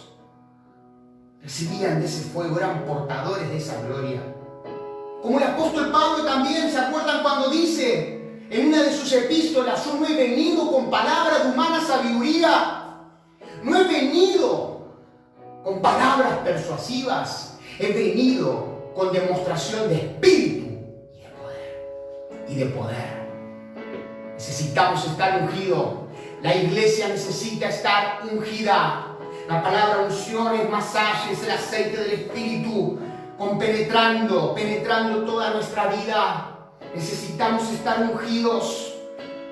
Recibían de ese fuego, eran portadores de esa gloria. Como el apóstol Pablo también, ¿se acuerdan cuando dice en una de sus epístolas: yo no he venido con palabras de humana sabiduría, no he venido con palabras persuasivas, he venido con demostración de espíritu y de poder. Necesitamos estar ungidos. La iglesia necesita estar ungida. La palabra unción es masaje, es el aceite del Espíritu, penetrando toda nuestra vida. Necesitamos estar ungidos,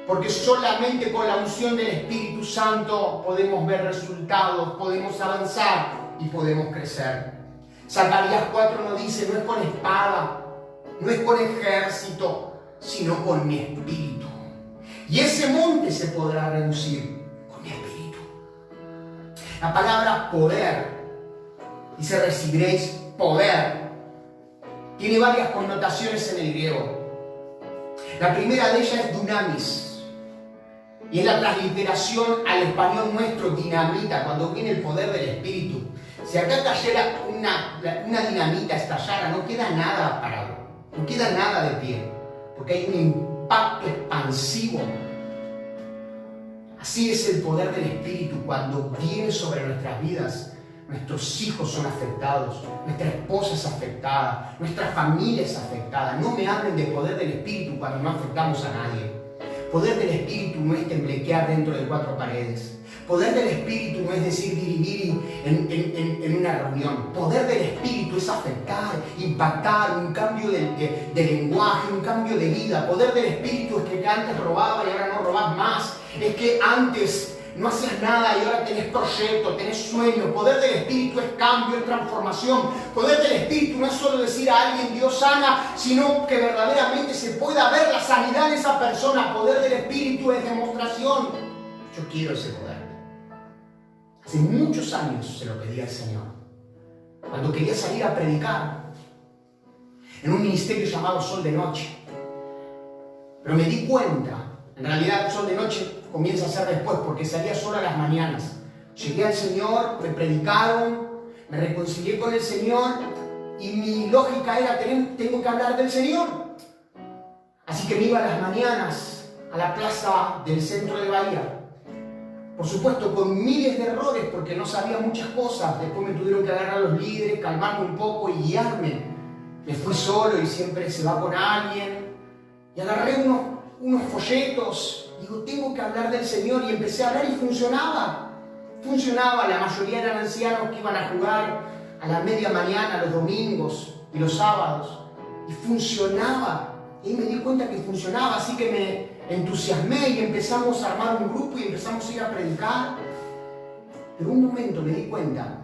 porque solamente con la unción del Espíritu Santo podemos ver resultados, podemos avanzar y podemos crecer. Zacarías 4 nos dice: no es con espada, no es con ejército, sino con mi Espíritu. Y ese monte se podrá reducir con mi Espíritu. La palabra poder, dice: recibiréis poder, tiene varias connotaciones en el griego. La primera de ellas es dunamis, y es la transliteración al español nuestro, dinamita, cuando viene el poder del Espíritu. Si acá cayera una dinamita, estallara, no queda nada parado, no queda nada de pie, porque hay un impacto expansivo. Así es el poder del Espíritu cuando viene sobre nuestras vidas. Nuestros hijos son afectados, nuestra esposa es afectada, nuestra familia es afectada. No me hablen de poder del Espíritu cuando no afectamos a nadie. Poder del Espíritu no es temblequear dentro de 4 paredes. Poder del Espíritu no es decir dividir en una reunión. Poder del Espíritu es afectar, impactar, un cambio de lenguaje, un cambio de vida. Poder del Espíritu es que antes robaba y ahora no robás más. Es que antes no hacías nada y ahora tenés proyecto, tenés sueño. Poder del Espíritu es cambio, es transformación. Poder del Espíritu no es solo decir a alguien Dios sana, sino que verdaderamente se pueda ver la sanidad de esa persona. Poder del Espíritu es demostración. Yo quiero ese poder. Hace muchos años se lo pedí al Señor. Cuando quería salir a predicar en un ministerio llamado Sol de Noche. Pero me di cuenta, en realidad Sol de Noche comienza a ser después porque salía solo a las mañanas. Llegué al Señor, me predicaron, me reconcilié con el Señor y mi lógica era, tengo que hablar del Señor. Así que me iba a las mañanas a la plaza del centro de Bahía. Por supuesto, con miles de errores porque no sabía muchas cosas. Después me tuvieron que agarrar los líderes, calmarme un poco y guiarme. Me fui solo y siempre se va con alguien. Y agarré unos folletos. Digo, tengo que hablar del Señor. Y empecé a hablar y funcionaba. Funcionaba. La mayoría eran ancianos que iban a jugar a la media mañana, los domingos y los sábados. Y funcionaba. Y me di cuenta que funcionaba. Así que me entusiasmé y empezamos a armar un grupo y empezamos a ir a predicar. Pero un momento me di cuenta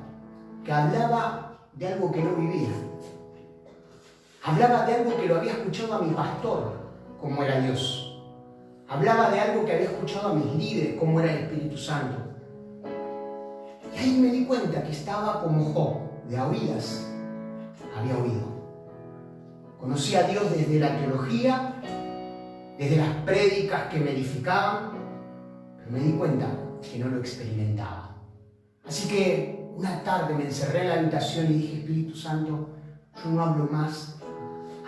que hablaba de algo que no vivía. Hablaba de algo que lo había escuchado a mi pastor, como era Dios. Hablaba de algo que había escuchado a mis líderes, como era el Espíritu Santo. Y ahí me di cuenta que estaba como Job, de a oídas había oído. Conocí a Dios desde la teología, desde las prédicas que me edificaban, pero me di cuenta que no lo experimentaba. Así que una tarde me encerré en la habitación y dije, Espíritu Santo, yo no hablo más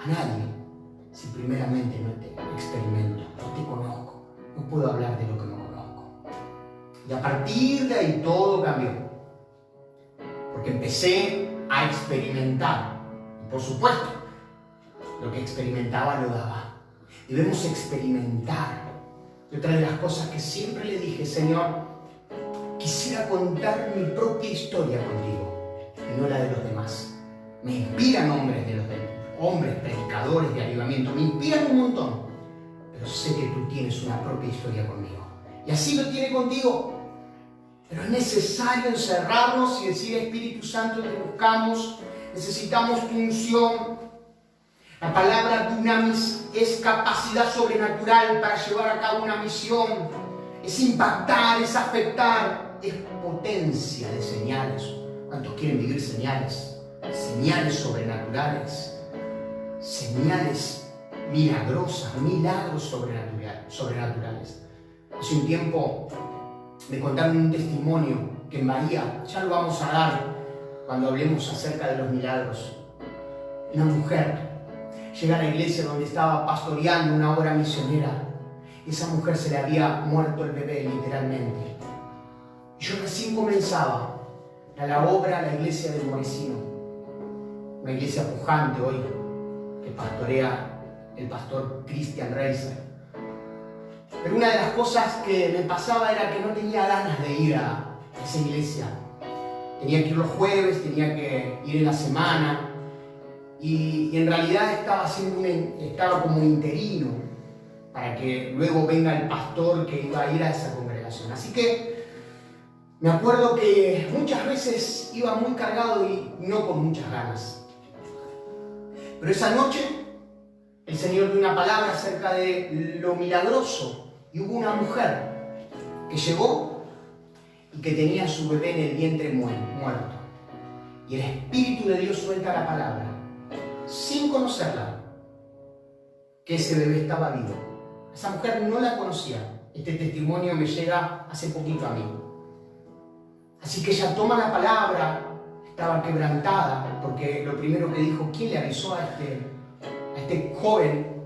a nadie si primeramente no te experimento, no te conozco, no puedo hablar de lo que no conozco. Y a partir de ahí todo cambió, porque empecé a experimentar, y por supuesto, lo que experimentaba lo daba. Debemos experimentar. Y otra de las cosas que siempre le dije, Señor, quisiera contar mi propia historia contigo y no la de los demás. Me inspiran hombres predicadores de avivamiento, me inspiran un montón, pero sé que tú tienes una propia historia conmigo. Y así lo tiene contigo. Pero es necesario encerrarnos y decir, Espíritu Santo, te buscamos, necesitamos tu unción. La palabra dunamis es capacidad sobrenatural para llevar a cabo una misión. Es impactar, es afectar, es potencia de señales. ¿Cuántos quieren vivir señales? Señales sobrenaturales. Señales milagrosas, milagros sobrenaturales. Hace un tiempo me contaron un testimonio que en Bahía, ya lo vamos a dar cuando hablemos acerca de los milagros. Una mujer llega a la iglesia donde estaba pastoreando una obra misionera. Esa mujer se le había muerto el bebé, literalmente. Yo recién comenzaba la obra, la iglesia del Moresino. Una iglesia pujante hoy, que pastorea el pastor Christian Reiser. Pero una de las cosas que me pasaba era que no tenía ganas de ir a esa iglesia. Tenía que ir los jueves, tenía que ir en la semana. Y en realidad estaba como interino para que luego venga el pastor que iba a ir a esa congregación. Así que me acuerdo que muchas veces iba muy cargado y no con muchas ganas. Pero esa noche el Señor dio una palabra acerca de lo milagroso y hubo una mujer que llegó y que tenía a su bebé en el vientre muerto. Y el Espíritu de Dios suelta la palabra, sin conocerla, que ese bebé estaba vivo. Esa mujer no la conocía. Este testimonio me llega hace poquito a mí. Así que ella toma la palabra, estaba quebrantada, porque lo primero que dijo, ¿quién le avisó a este joven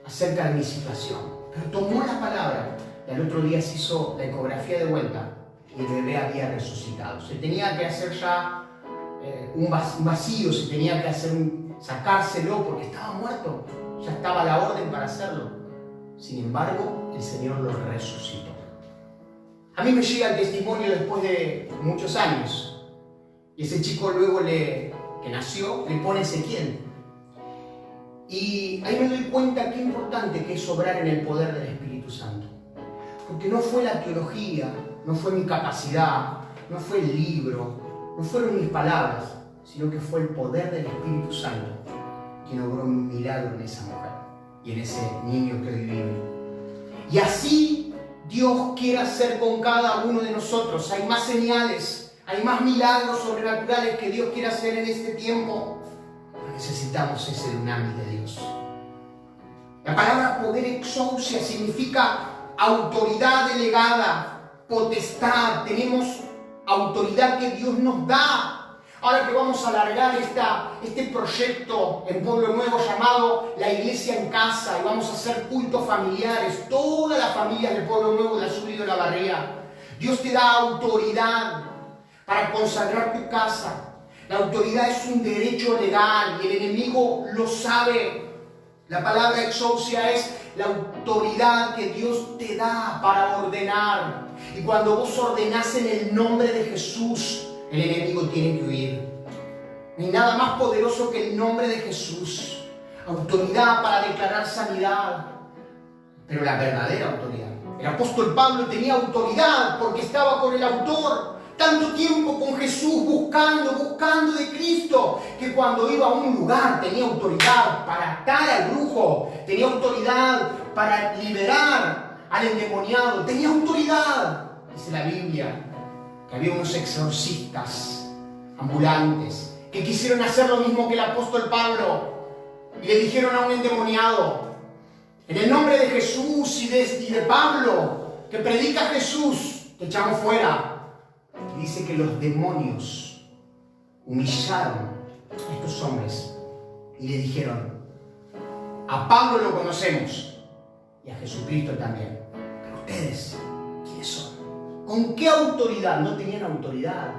acerca de mi situación? Pero tomó la palabra y al otro día se hizo la ecografía de vuelta y el bebé había resucitado. Se tenía que hacer ya un vacío, se tenía que sacárselo porque estaba muerto, ya estaba la orden para hacerlo. Sin embargo, el Señor lo resucitó. A mí me llega el testimonio después de muchos años. Y ese chico luego que nació, le pone Ezequiel. Y ahí me doy cuenta qué importante que es obrar en el poder del Espíritu Santo. Porque no fue la teología, no fue mi capacidad, no fue el libro, no fueron mis palabras, sino que fue el poder del Espíritu Santo quien obró un milagro en esa mujer y en ese niño que hoy vive. Y así Dios quiere hacer con cada uno de nosotros. Hay más señales, hay más milagros sobrenaturales que Dios quiere hacer en este tiempo. Pero necesitamos ese dunamis de Dios. La palabra poder exousia significa autoridad delegada, potestad. Tenemos autoridad que Dios nos da. Ahora que vamos a alargar este proyecto en Pueblo Nuevo llamado La Iglesia en Casa, y vamos a hacer cultos familiares, todas las familias del Pueblo Nuevo de la Sur y de la Barría, Dios te da autoridad para consagrar tu casa. La autoridad es un derecho legal y el enemigo lo sabe. La palabra exousia es la autoridad que Dios te da para ordenar. Y cuando vos ordenás en el nombre de Jesús, el enemigo tiene que huir. No hay nada más poderoso que el nombre de Jesús. Autoridad para declarar sanidad. Pero la verdadera autoridad. El apóstol Pablo tenía autoridad porque estaba con el autor. Tanto tiempo con Jesús buscando de Cristo, que cuando iba a un lugar tenía autoridad para atar al brujo, tenía autoridad para liberar al endemoniado, tenía autoridad. Dice la Biblia que había unos exorcistas ambulantes que quisieron hacer lo mismo que el apóstol Pablo y le dijeron a un endemoniado: en el nombre de Jesús y de Pablo, que predica Jesús, te echamos fuera. Y dice que los demonios humillaron a estos hombres y le dijeron: a Pablo lo conocemos y a Jesucristo también, pero ustedes, ¿quiénes son? ¿Con qué autoridad? No tenían autoridad.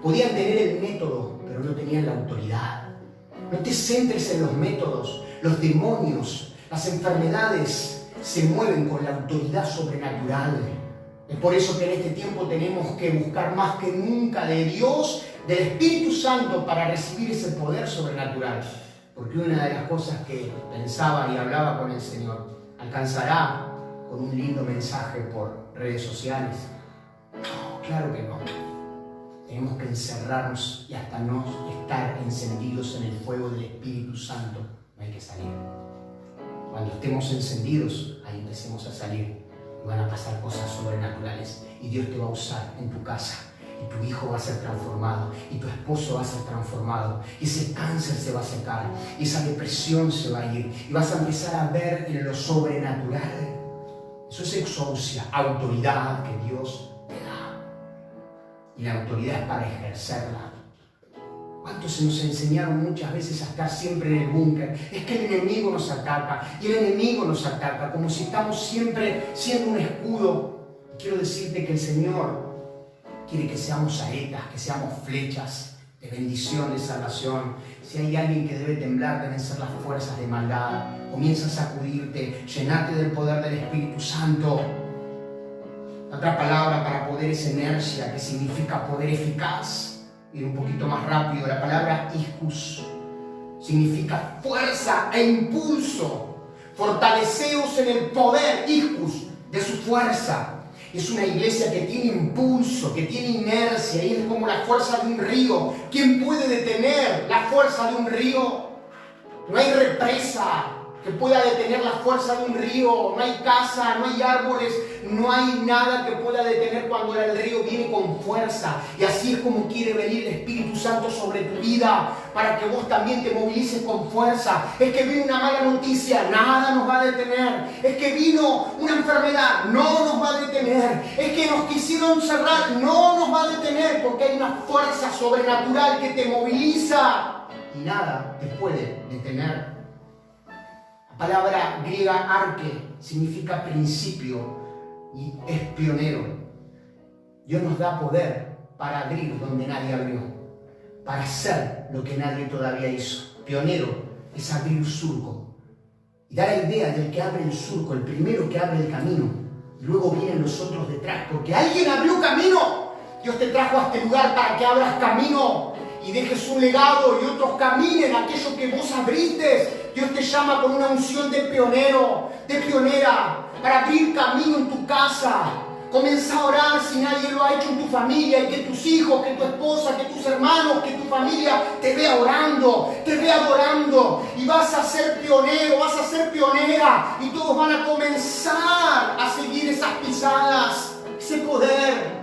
Podían tener el método, pero no tenían la autoridad. No te centres en los métodos. Los demonios, las enfermedades se mueven con la autoridad sobrenatural. Es por eso que en este tiempo tenemos que buscar más que nunca de Dios, del Espíritu Santo, para recibir ese poder sobrenatural. Porque una de las cosas que pensaba y hablaba con el Señor, ¿alcanzará con un lindo mensaje por redes sociales? No, claro que no. Tenemos que encerrarnos y hasta no estar encendidos en el fuego del Espíritu Santo. No hay que salir. Cuando estemos encendidos, ahí empecemos a salir. Y van a pasar cosas sobrenaturales. Y Dios te va a usar en tu casa. Y tu hijo va a ser transformado. Y tu esposo va a ser transformado. Y ese cáncer se va a secar. Y esa depresión se va a ir. Y vas a empezar a ver en lo sobrenatural. Eso es exousia, autoridad que Dios te da. Y la autoridad es para ejercerla. ¿Cuántos se nos enseñaron muchas veces a estar siempre en el búnker? Es que el enemigo nos ataca, y el enemigo nos ataca, como si estamos siempre siendo un escudo. Quiero decirte que el Señor quiere que seamos saetas, que seamos flechas de bendición, de salvación. Si hay alguien que debe temblar, deben ser las fuerzas de maldad. Comienza a sacudirte, llenarte del poder del Espíritu Santo. Otra palabra para poder es energía, que significa poder eficaz. Ir un poquito más rápido, la palabra iscus significa fuerza e impulso. Fortaleceos en el poder, iscus, de su fuerza. Es una iglesia que tiene impulso, que tiene inercia, y es como la fuerza de un río. ¿Quién puede detener la fuerza de un río? No hay represa que pueda detener la fuerza de un río. No hay casa, no hay árboles, no hay nada que pueda detener cuando el río viene con fuerza. Y así es como quiere venir el Espíritu Santo sobre tu vida, para que vos también te movilices con fuerza. Es que vino una mala noticia, nada nos va a detener. Es que vino una enfermedad, no nos va a detener. Es que nos quisieron cerrar, no nos va a detener, porque hay una fuerza sobrenatural que te moviliza y nada te puede detener. La palabra griega arque significa principio y es pionero. Dios nos da poder para abrir donde nadie abrió, para hacer lo que nadie todavía hizo. Pionero es abrir surco. Y da la idea del que abre el surco, el primero que abre el camino. y luego vienen los otros detrás, porque alguien abrió camino. Dios te trajo a este lugar para que abras camino y dejes un legado y otros caminen aquello que vos abriste. Dios te llama con una unción de pionero, de pionera, para abrir camino en tu casa. Comienza a orar si nadie lo ha hecho en tu familia, y que tus hijos, que tu esposa, que tus hermanos, que tu familia te vea orando, te vea adorando, y vas a ser pionero, vas a ser pionera, y todos van a comenzar a seguir esas pisadas, ese poder.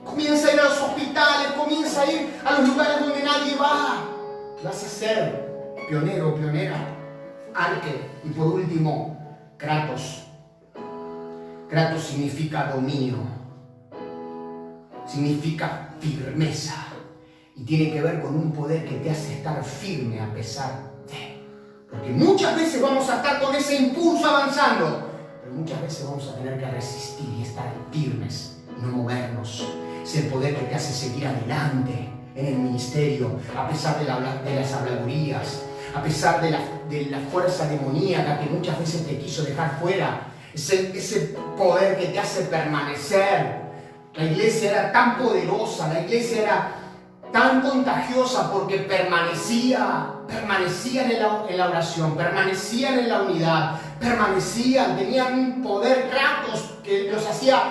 Comienza a ir a los hospitales, comienza a ir a los lugares donde nadie va. Vas a ser pionero, pionera. Arque. Y por último, Kratos. Kratos significa dominio, significa firmeza, y tiene que ver con un poder que te hace estar firme a pesar de. Porque muchas veces vamos a estar con ese impulso avanzando, pero muchas veces vamos a tener que resistir y estar firmes, no movernos. Es el poder que te hace seguir adelante en el ministerio, a pesar de las habladurías, a pesar de la fuerza demoníaca que muchas veces te quiso dejar fuera. Ese poder que te hace permanecer. La iglesia era tan poderosa, la iglesia era tan contagiosa porque permanecían en la oración, permanecían en la unidad, tenían un poder Kratos que los hacía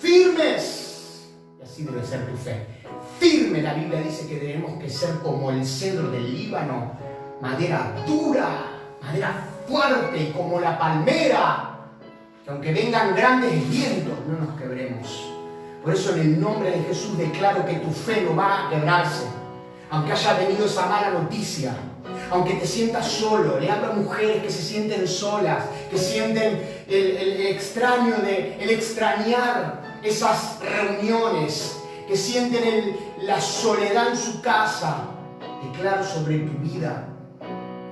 firmes. Y así debe ser tu fe. Firme, la Biblia dice que tenemos que ser como el cedro del Líbano, madera dura, madera fuerte, y como la palmera, que aunque vengan grandes vientos, no nos quebremos. Por eso en el nombre de Jesús declaro que tu fe no va a quebrarse. Aunque haya venido esa mala noticia, aunque te sientas solo, le hablo a mujeres que se sienten solas, que sienten el extrañar esas reuniones, que sienten la soledad en su casa. Declaro sobre tu vida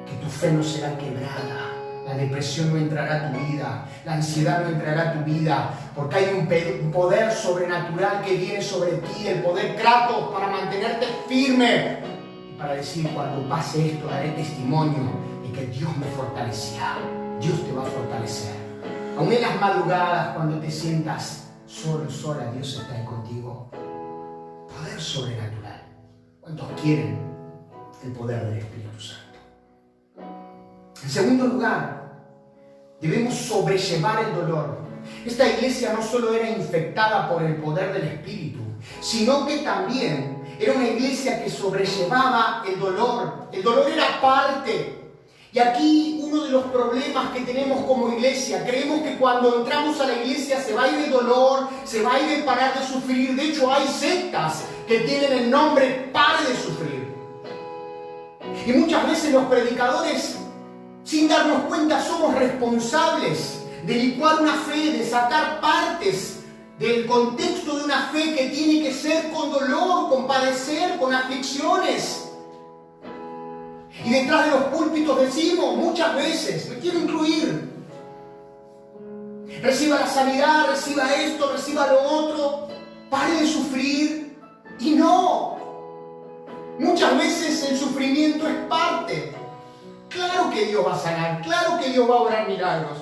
que tu fe no será quebrada. La depresión no entrará a tu vida, la ansiedad no entrará a tu vida, porque hay un poder sobrenatural que viene sobre ti, el poder Kratos, para mantenerte firme y para decir: cuando pase esto daré testimonio de que Dios me fortalecerá. Dios te va a fortalecer. Aún en las madrugadas, cuando te sientas solo, sola, Dios está ahí contigo. Poder sobrenatural. ¿Cuántos quieren el poder del Espíritu Santo? En segundo lugar, debemos sobrellevar el dolor. Esta iglesia no solo era infectada por el poder del Espíritu, sino que también era una iglesia que sobrellevaba el dolor. El dolor era parte. Y aquí uno de los problemas que tenemos como iglesia: creemos que cuando entramos a la iglesia se va a ir el dolor, se va a ir el parar de sufrir. De hecho, hay sectas que tienen el nombre "pare de sufrir". Y muchas veces los predicadores, sin darnos cuenta, somos responsables de licuar una fe, de sacar partes del contexto de una fe que tiene que ser con dolor, con padecer, con aflicciones. Y detrás de los púlpitos decimos muchas veces, me quiero incluir: reciba la sanidad, reciba esto, reciba lo otro, pare de sufrir. Y no, muchas veces el sufrimiento es parte. Claro que Dios va a sanar, claro que Dios va a obrar milagros.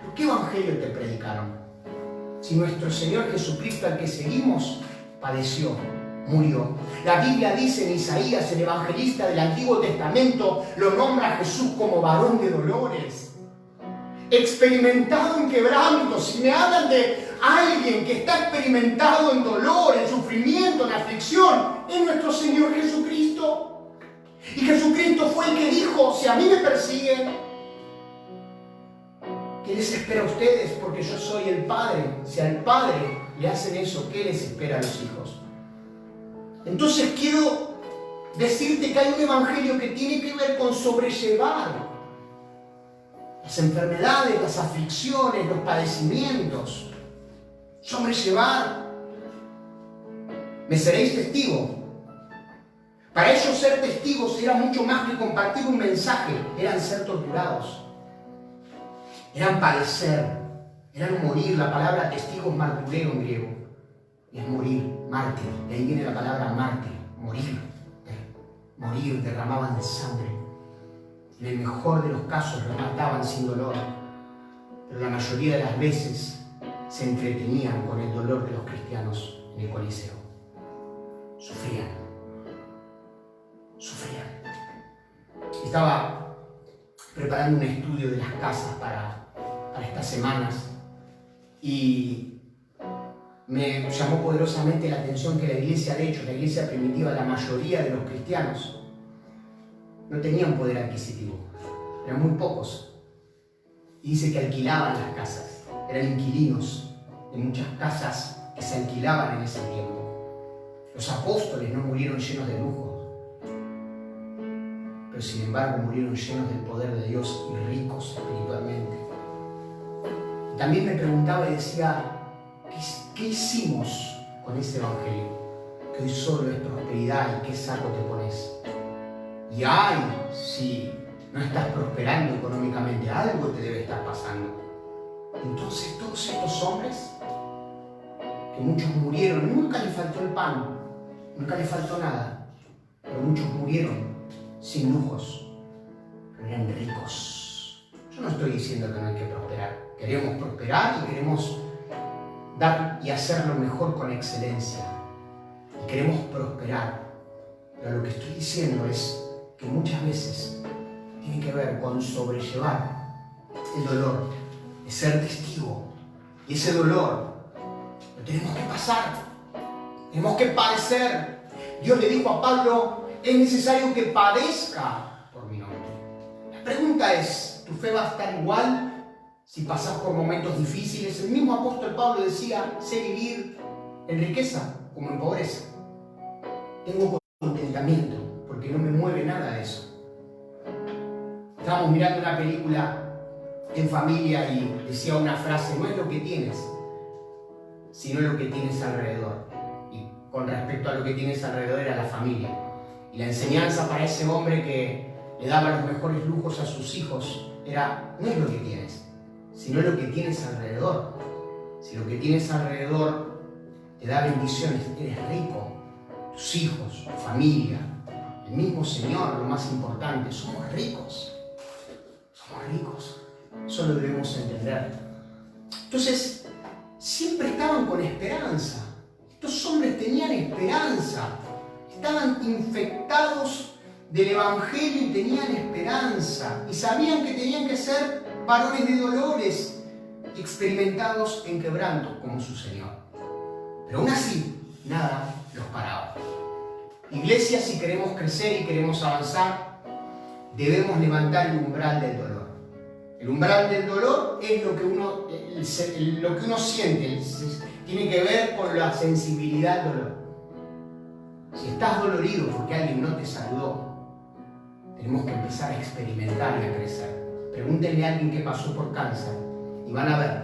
¿Pero qué evangelio te predicaron? Si nuestro Señor Jesucristo, al que seguimos, padeció, murió. La Biblia dice en Isaías, el evangelista del Antiguo Testamento, lo nombra a Jesús como varón de dolores, experimentado en quebrantos. Si me hablan de alguien que está experimentado en dolor, en sufrimiento, en aflicción, es nuestro Señor Jesucristo. Y Jesucristo fue el que dijo: si a mí me persiguen, ¿qué les espera a ustedes? Porque yo soy el Padre. Si al Padre le hacen eso, ¿qué les espera a los hijos? Entonces quiero decirte que hay un evangelio que tiene que ver con sobrellevar las enfermedades, las aflicciones, los padecimientos. Sobrellevar. ¿Me seréis testigo? Para ellos ser testigos era mucho más que compartir un mensaje, eran ser torturados, eran padecer, eran morir. La palabra testigo es martureo en griego, y es morir, mártir. De ahí viene la palabra mártir, morir, derramaban sangre. En el mejor de los casos lo mataban sin dolor. pero la mayoría de las veces se entretenían con el dolor de los cristianos en el Coliseo. Sufrían. Estaba preparando un estudio de las casas para estas semanas y me llamó poderosamente la atención que la iglesia, de hecho, la iglesia primitiva, la mayoría de los cristianos no tenían poder adquisitivo, eran muy pocos. Y dice que alquilaban las casas, eran inquilinos de muchas casas que se alquilaban en ese tiempo. Los apóstoles no murieron llenos de lujo, pero sin embargo murieron llenos del poder de Dios y ricos espiritualmente. Y también me preguntaba y decía, ¿qué hicimos con ese evangelio? Que hoy solo es prosperidad y qué saco te pones. Y ay, si no estás prosperando económicamente, algo te debe estar pasando. Entonces todos estos hombres, que muchos murieron, nunca les faltó el pan, nunca les faltó nada, pero muchos murieron sin lujos, pero eran ricos. Yo no estoy diciendo que no hay que prosperar, queremos prosperar y queremos dar y hacerlo mejor con excelencia, y queremos prosperar, pero lo que estoy diciendo es que muchas veces tiene que ver con sobrellevar el dolor de ser testigo, y ese dolor lo tenemos que pasar, tenemos que padecer. Dios le dijo a Pablo, es necesario que padezca por mi nombre. La pregunta es, ¿tu fe va a estar igual si pasas por momentos difíciles? El mismo apóstol Pablo decía, sé vivir en riqueza como en pobreza. Tengo contentamiento porque no me mueve nada de eso. Estábamos mirando una película en familia y decía una frase, no es lo que tienes, sino lo que tienes alrededor. Y con respecto a lo que tienes alrededor era la familia. Y la enseñanza para ese hombre que le daba los mejores lujos a sus hijos era, no es lo que tienes, sino lo que tienes alrededor. Si lo que tienes alrededor te da bendiciones, eres rico, tus hijos, tu familia, el mismo Señor, lo más importante, somos ricos. Somos ricos. Eso lo debemos entender. Entonces, siempre estaban con esperanza. Estos hombres tenían esperanza. Estaban infectados del Evangelio y tenían esperanza. Y sabían que tenían que ser varones de dolores, experimentados en quebranto como su Señor. Pero aún así, nada los paraba. Iglesia, si queremos crecer y queremos avanzar, debemos levantar el umbral del dolor. El umbral del dolor es lo que uno siente, tiene que ver con la sensibilidad al dolor. Si estás dolorido porque alguien no te saludó, tenemos que empezar a experimentar y a crecer. Pregúntenle a alguien que pasó por cáncer y van a ver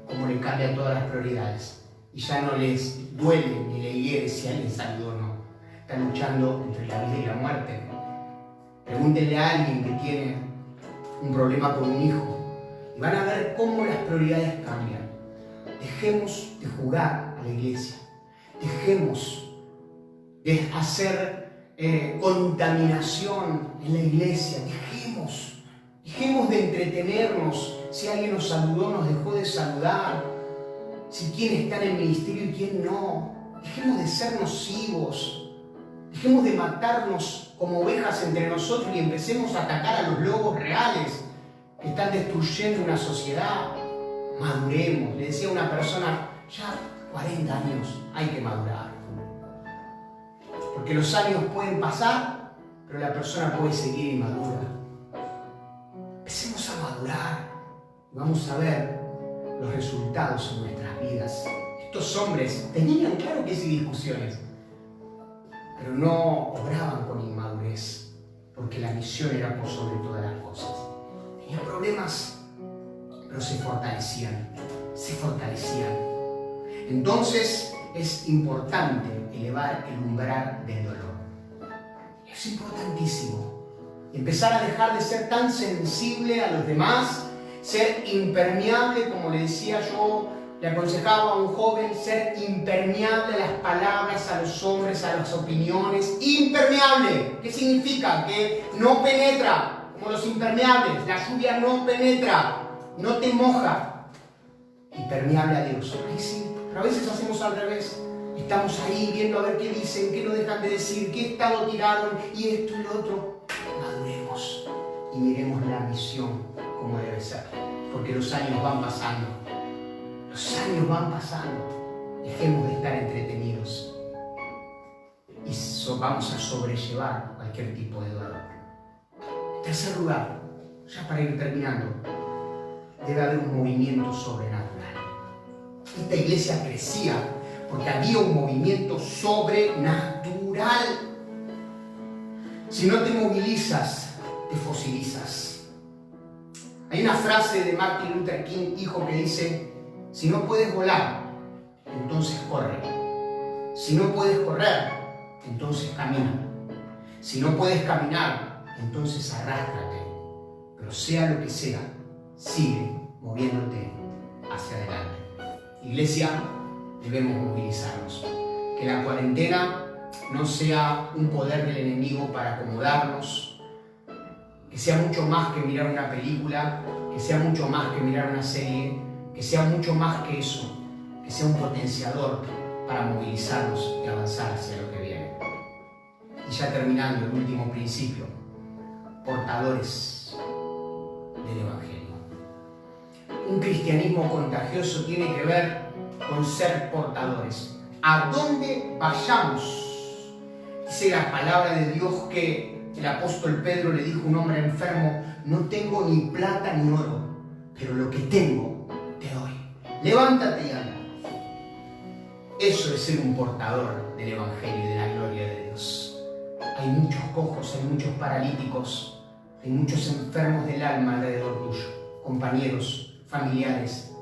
cómo le cambian todas las prioridades. Y ya no les duele ni le hiere si alguien saludó o no. Están luchando entre la vida y la muerte. Pregúntenle a alguien que tiene un problema con un hijo y van a ver cómo las prioridades cambian. Dejemos de jugar a la iglesia, dejemos de hacer contaminación en la iglesia, dejemos de entretenernos si alguien nos saludó, nos dejó de saludar, si quién está en el ministerio y quién no. Dejemos de ser nocivos, dejemos de matarnos como ovejas entre nosotros y empecemos a atacar a los lobos reales que están destruyendo una sociedad. Maduremos. Le decía a una persona, ya 40 años, hay que madurar. Porque los años pueden pasar, pero la persona puede seguir inmadura. Empecemos a madurar y vamos a ver los resultados en nuestras vidas. Estos hombres tenían, claro que sí, discusiones, pero no obraban con inmadurez, porque la misión era por sobre todas las cosas. Tenían problemas, pero se fortalecían. Entonces es importante elevar el umbral del dolor. Es importantísimo. Empezar a dejar de ser tan sensible a los demás, ser impermeable, como le decía yo, le aconsejaba a un joven, ser impermeable a las palabras, a los hombres, a las opiniones. Impermeable, ¿qué significa? Que no penetra, como los impermeables, la lluvia no penetra. no te moja y permeable a Dios. Ahí sí, pero a veces hacemos al revés. Estamos ahí viendo a ver qué dicen, qué no dejan de decir, qué estado tiraron y esto y lo otro. Maduremos y miremos la misión como debe ser, porque los años van pasando. Los años van pasando. Dejemos de estar entretenidos y vamos a sobrellevar cualquier tipo de dolor. En tercer lugar, ya para ir terminando, debe haber un movimiento sobrenatural. Esta iglesia crecía porque había un movimiento sobrenatural. Si no te movilizas, te fosilizas. Hay una frase de Martin Luther King, hijo, que dice: si no puedes volar, entonces corre. Si no puedes correr, entonces camina. Si no puedes caminar, entonces arrástrate. Pero sea lo que sea, sigue moviéndote hacia adelante. Iglesia, debemos movilizarnos. Que la cuarentena no sea un poder del enemigo para acomodarnos, que sea mucho más que mirar una película, que sea mucho más que mirar una serie, que sea mucho más que eso, que sea un potenciador para movilizarnos y avanzar hacia lo que viene. Y ya terminando, el último principio: portadores del Evangelio. Un cristianismo contagioso tiene que ver con ser portadores. A donde vayamos, dice la palabra de Dios que el apóstol Pedro le dijo a un hombre enfermo: no tengo ni plata ni oro, pero lo que tengo te doy. Levántate y anda. Eso es ser un portador del Evangelio y de la gloria de Dios. Hay muchos cojos, hay muchos paralíticos, hay muchos enfermos del alma alrededor tuyo, compañeros, familiares,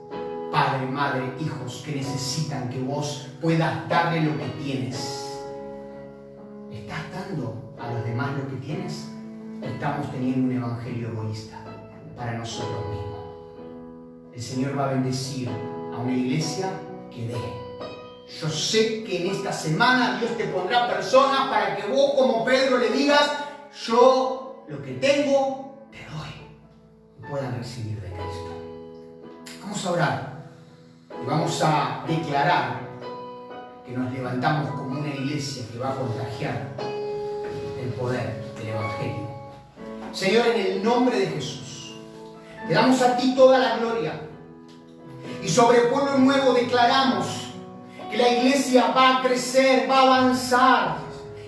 padre, madre, hijos, que necesitan que vos puedas darle lo que tienes. ¿Estás dando a los demás lo que tienes? ¿O estamos teniendo un evangelio egoísta para nosotros mismos? El Señor va a bendecir a una iglesia que dé. Yo sé que en esta semana Dios te pondrá personas para que vos, como Pedro, le digas: yo lo que tengo te doy, y puedan recibir de Cristo. Vamos a orar y vamos a declarar que nos levantamos como una iglesia que va a contagiar el poder del Evangelio. Señor, en el nombre de Jesús, te damos a ti toda la gloria, y sobre Pueblo Nuevo declaramos que la iglesia va a crecer, va a avanzar,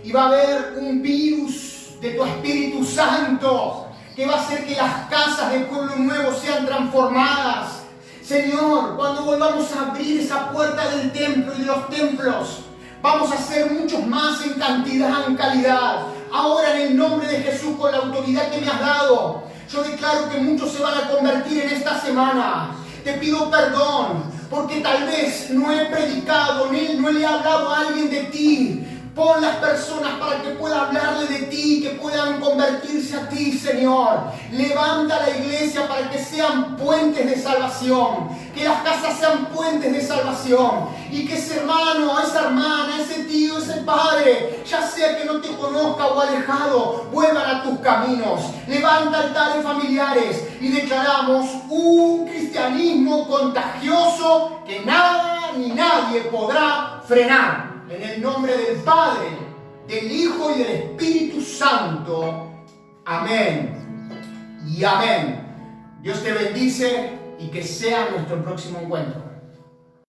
y va a haber un virus de tu Espíritu Santo que va a hacer que las casas de Pueblo Nuevo sean transformadas. Señor, cuando volvamos a abrir esa puerta del templo y de los templos, vamos a ser muchos más en cantidad, en calidad. Ahora, en el nombre de Jesús, con la autoridad que me has dado, yo declaro que muchos se van a convertir en esta semana. Te pido perdón porque tal vez no he predicado, no le he hablado a alguien de ti. Pon las personas para que pueda hablarle de ti, que puedan convertirse a ti, Señor. Levanta la iglesia para que sean puentes de salvación, que las casas sean puentes de salvación, y que ese hermano, esa hermana, ese tío, ese padre, ya sea que no te conozca o alejado, vuelvan a tus caminos. Levanta altares familiares y declaramos un cristianismo contagioso que nada ni nadie podrá frenar. En el nombre del Padre, del Hijo y del Espíritu Santo. Amén y amén. Dios te bendice y que sea nuestro próximo encuentro.